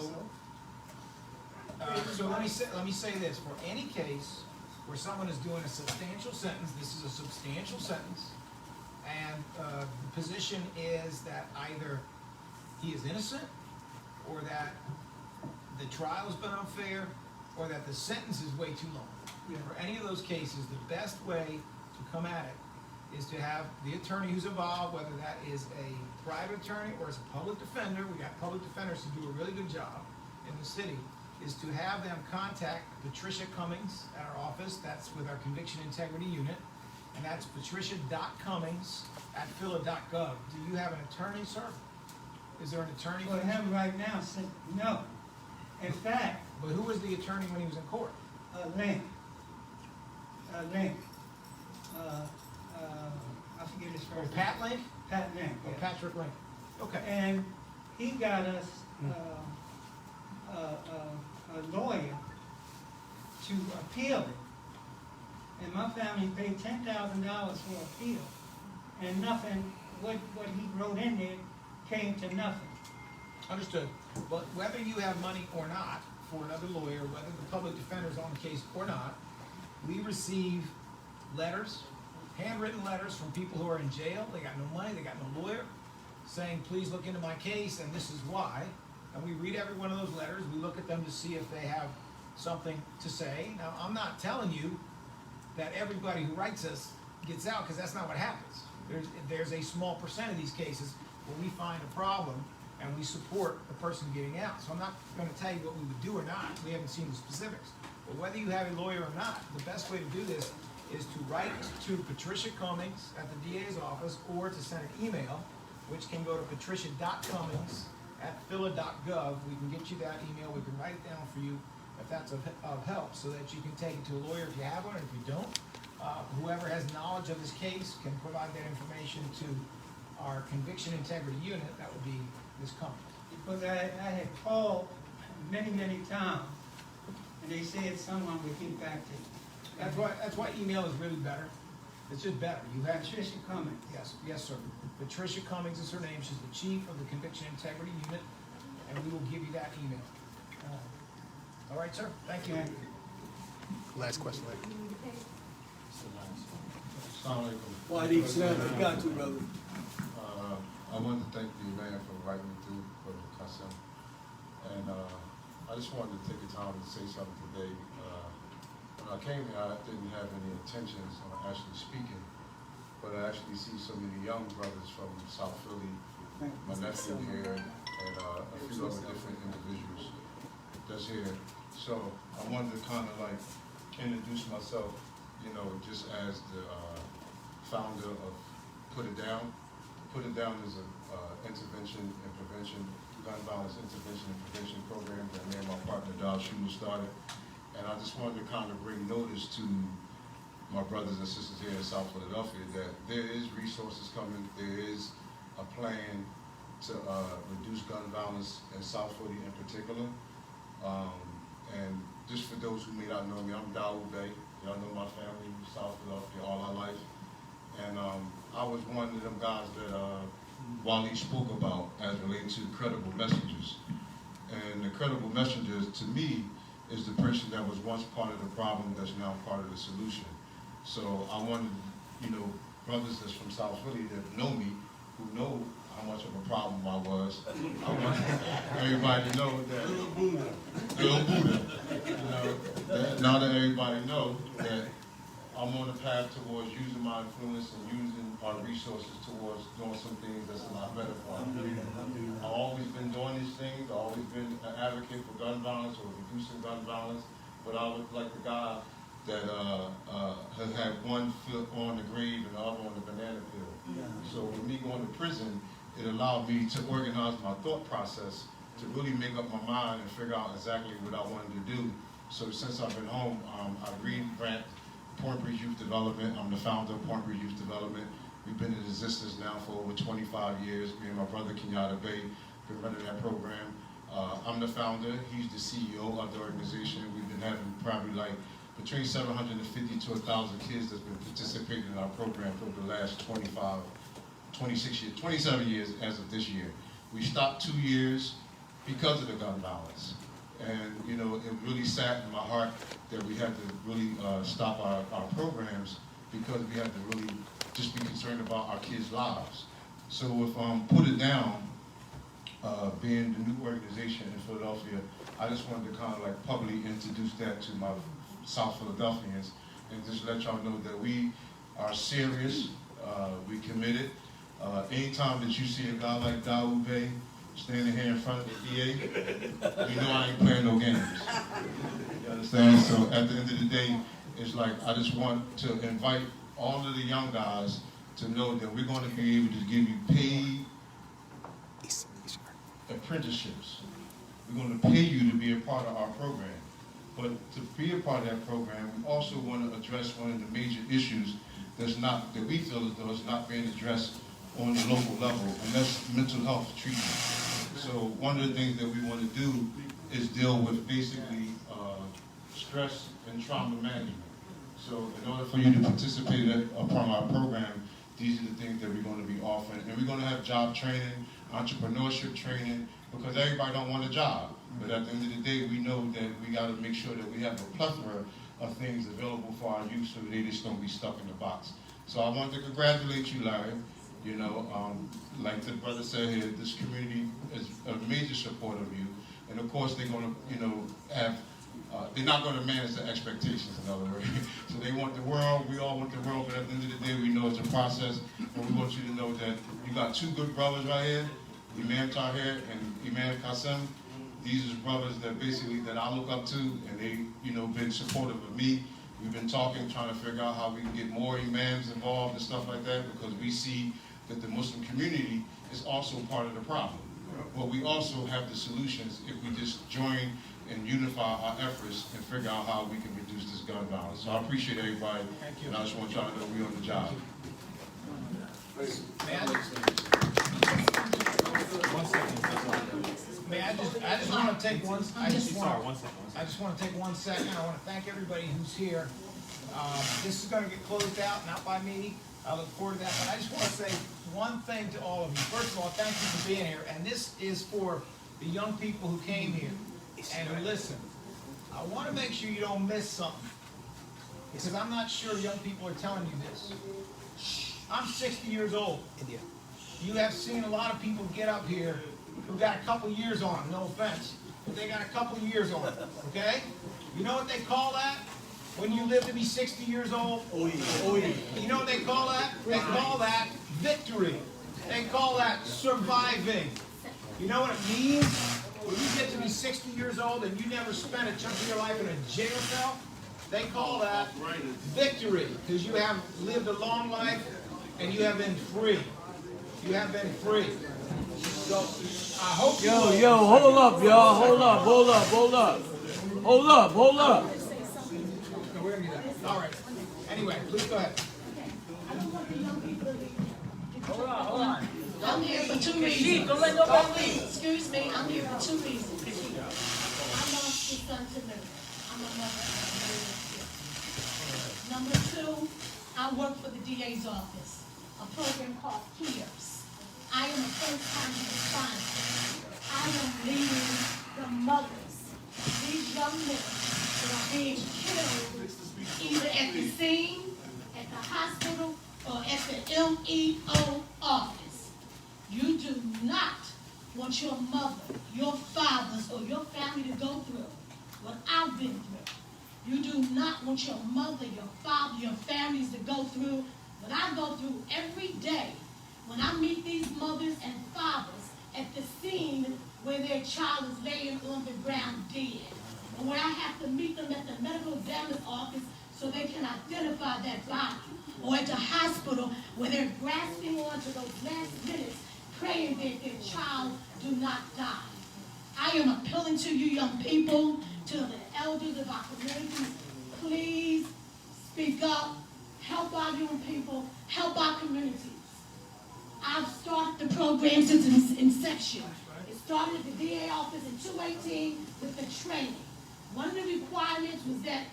let me say this: for any case where someone is doing a substantial sentence, this is a substantial sentence, and the position is that either he is innocent, or that the trial has been unfair, or that the sentence is way too long. Yeah. For any of those cases, the best way to come at it is to have the attorney who's involved, whether that is a private attorney or as a public defender. We got public defenders who do a really good job in the city, is to have them contact Patricia Cummings at our office. That's with our Conviction Integrity Unit. And that's patricia.cummings@phila.gov. Do you have an attorney, sir? Is there an attorney? For him right now, no. In fact. But who was the attorney when he was in court? Link. I forget his first name. Pat Link? Pat Link. Or Yeah. Patrick Link. Okay. And he got us a lawyer to appeal it. And my family paid $10,000 for appeal. And nothing, what he wrote in there came to nothing. Understood. But whether you have money or not for another lawyer, whether the public defender is on the case or not, we receive letters, handwritten letters from people who are in jail. They got no money, they got no lawyer, saying, please look into my case, and this is why. And we read every one of those letters. We look at them to see if they have something to say. Now, I'm not telling you that everybody who writes us gets out, because that's not what happens. There's a small percent of these cases where we find a problem and we support the person getting out. So I'm not going to tell you what we would do or not. We haven't seen the specifics. But whether you have a lawyer or not, the best way to do this is to write to Patricia Cummings at the DA's office, or to send an email, which can go to patricia.cummings@phila.gov. We can get you that email. We can write it down for you if that's of help, so that you can take it to a lawyer if you have one. And if you don't, whoever has knowledge of this case can provide that information to our Conviction Integrity Unit. That would be Ms. Cummings. Because I had called many, many times, and they said someone would get back to you. That's why email is really better. It's just better. You have Patricia Cummings. Yes, sir. Patricia Cummings is her name. She's the chief of the Conviction Integrity Unit, and we will give you that email. All right, sir. Thank you. Last question. Why did you got to, brother? I wanted to thank the man for inviting me through for the Qasim. And I just wanted to take the time to say something today. When I came here, I didn't have any intentions of actually speaking, but I actually see so many young brothers from South Philly, my nephew here, and a few other different individuals that's here. So I wanted to kind of like introduce myself, you know, just as the founder of Put It Down. Put It Down is a intervention and prevention, gun violence intervention and prevention program that me and my partner Dow Shooter started. And I just wanted to kind of bring notice to my brothers and sisters here in South Philadelphia that there is resources coming, there is a plan to reduce gun violence in South Philly in particular. And just for those who may not know me, I'm Daoud Bey. Y'all know my family, South Philadelphia all our life. And I was one of them guys that Wally spoke about as related to credible messengers. And the credible messengers, to me, is the person that was once part of the problem that's now part of the solution. So I wanted, you know, brothers that's from South Philly that know me, who know how much of a problem I was. I want everybody to know that, Little Buddha, you know, that now that everybody know that I'm on the path towards using my influence and using our resources towards doing some things that's a lot better for our community. I've always been doing these things. I've always been an advocate for gun violence or reducing gun violence, but I was like the guy that has had one foot on the grave and the other on the banana peel. So with me going to prison, it allowed me to organize my thought process to really make up my mind and figure out exactly what I wanted to do. So since I've been home, I revamped Point Breeze Youth Development. I'm the founder of Point Breeze Youth Development. We've been in existence now for over 25 years. Me and my brother Kenyatta Bay been running that program. I'm the founder. He's the CEO of the organization. We've been having probably like between 750 to 1,000 kids that's been participating in our program for the last 26 years, 27 years as of this year. We stopped 2 years because of the gun violence. And, you know, it really sat in my heart that we had to really stop our programs because we had to really just be concerned about our kids' lives. So with Put It Down, being the new organization in Philadelphia, I just wanted to kind of like publicly introduce that to my South Philadelphians and just let y'all know that we are serious, we committed. Anytime that you see a guy like Daoud Bey standing here in front of the DA, you know I ain't playing no games. You understand? So at the end of the day, it's like I just want to invite all of the young guys to know that we're going to be able to give you paid apprenticeships. We're going to pay you to be a part of our program. But to be a part of that program, we also want to address one of the major issues that we feel as though it's not being addressed on the local level, and that's mental health treatment. So one of the things that we want to do is deal with basically stress and trauma management. So in order for you to participate upon our program, these are the things that we're going to be offering. And we're going to have job training, entrepreneurship training, because everybody don't want a job. But at the end of the day, we know that we got to make sure that we have a plethora of things available for our youth so they just don't be stuck in the box. So I want to congratulate you, Larry. You know, like the brother said here, this community is a major supporter of you. And of course, they're going to, you know, have, they're not going to manage the expectations, in other words. So they want the world, we all want the world, but at the end of the day, we know it's a process. And we want you to know that you got two good brothers right here, Imam Tahir and Imam Qasim. These are brothers that basically, that I look up to, and they, you know, been supportive of me. We've been talking, trying to figure out how we can get more imams involved and stuff like that, because we see that the Muslim community is also part of the problem. But we also have the solutions if we just join and unify our efforts and figure out how we can reduce this gun violence. So I appreciate everybody, and I just want y'all to know we're on the job. I just want to take one. I just want to take 1 second. I want to thank everybody who's here. This is going to get closed out, not by me. I look forward to that. But I just want to say one thing to all of you. First of all, thank you for being here. And this is for the young people who came here and who listen. I want to make sure you don't miss something, because I'm not sure young people are telling you this. I'm 60 years old. you have seen a lot of people get up here who got a couple years on them, no offense, but they got a couple years on them, okay? You know what they call that? When you live to be 60 years old? Oh, yeah. Oh, yeah. You know what they call that? They call that victory. They call that surviving. You know what it means? When you get to be 60 years old and you never spent a chunk of your life in a jail cell, they call that victory, because you have lived a long life and you have been free. You have been free. So I hope you Yo, hold up, y'all. Hold up. All right. Anyway, please go ahead. Hold on. I'm here for two reasons. Excuse me, I'm here for two reasons. I lost my son to murder. I'm a mother. Number two, I work for the DA's office, a program called PEERS. I am a first-time responder. I am leading the mothers, these young men that are being killed either at the scene, at the hospital, or at the MEO office. You do not want your mother, your fathers, or your family to go through what I've been through. You do not want your mother, your father, your families to go through what I go through every day when I meet these mothers and fathers at the scene where their child is laying on the ground dead, or where I have to meet them at the medical examiner's office so they can identify that body, or at the hospital where they're grasping on to those last minutes, praying that their child do not die. I am appealing to you young people, to the elders of our communities, please speak up, help our young people, help our communities. I've started the program since its inception. It started at the DA office in 2018 with the training. One of the requirements was that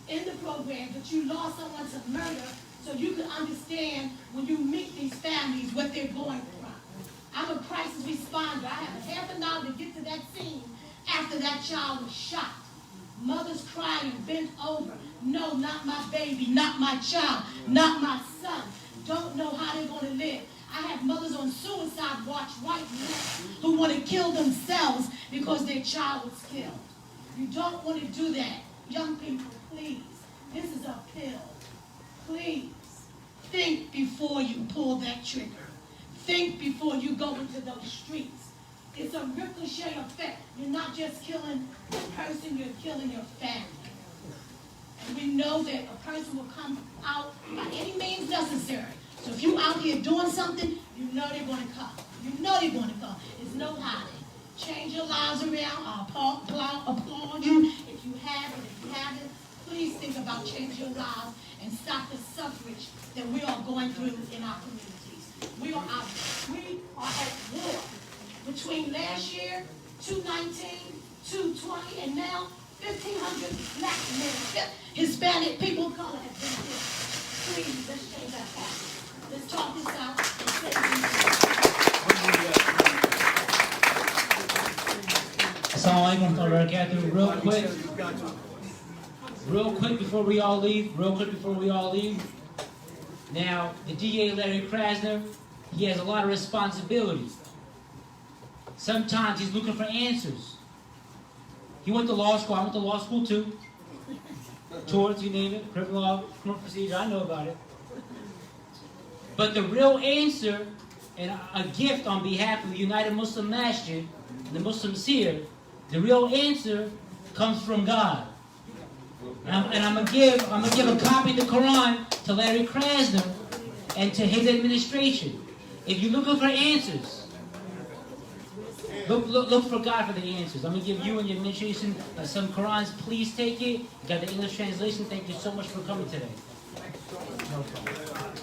in the program that you lost someone to murder so you can understand when you meet these families what they're going through. I'm a crisis responder. I have a half an hour to get to that scene after that child was shot. Mothers crying, bent over. No, not my baby, not my child, not my son. Don't know how they're going to live. I have mothers on suicide watch right now who want to kill themselves because their child was killed. You don't want to do that. Young people, please. This is a pill. Please, think before you pull that trigger. Think before you go into those streets. It's a ricochet effect. You're not just killing the person, you're killing your family. And we know that a person will come out by any means necessary. So if you're out here doing something, you know they're going to come. You know they're going to come. There's no hiding. Change your lives around. I applaud you if you have and if you haven't. Please think about changing your lives and stop the suffrage that we are going through in our communities. We are at war. Between last year, 219, 220, and now 1,500 black men, Hispanic people of color have been killed. Please, let's change that pattern. Let's talk this out. Assalamu alaikum wa barakatuh. Real quick before we all leave. Now, the DA, Larry Krasner, he has a lot of responsibilities. Sometimes he's looking for answers. He went to law school. I went to law school too. Torts, you name it, criminal law, criminal procedure, I know about it. But the real answer, and a gift on behalf of the United Muslim Masjid, and the Muslims here, the real answer comes from God. And I'm gonna give a copy of the Quran to Larry Krasner and to his administration. If you're looking for answers, look for God for the answers. I'm gonna give you and your administration some Qurans. Please take it. You got the English translation. Thank you so much for coming today. No problem.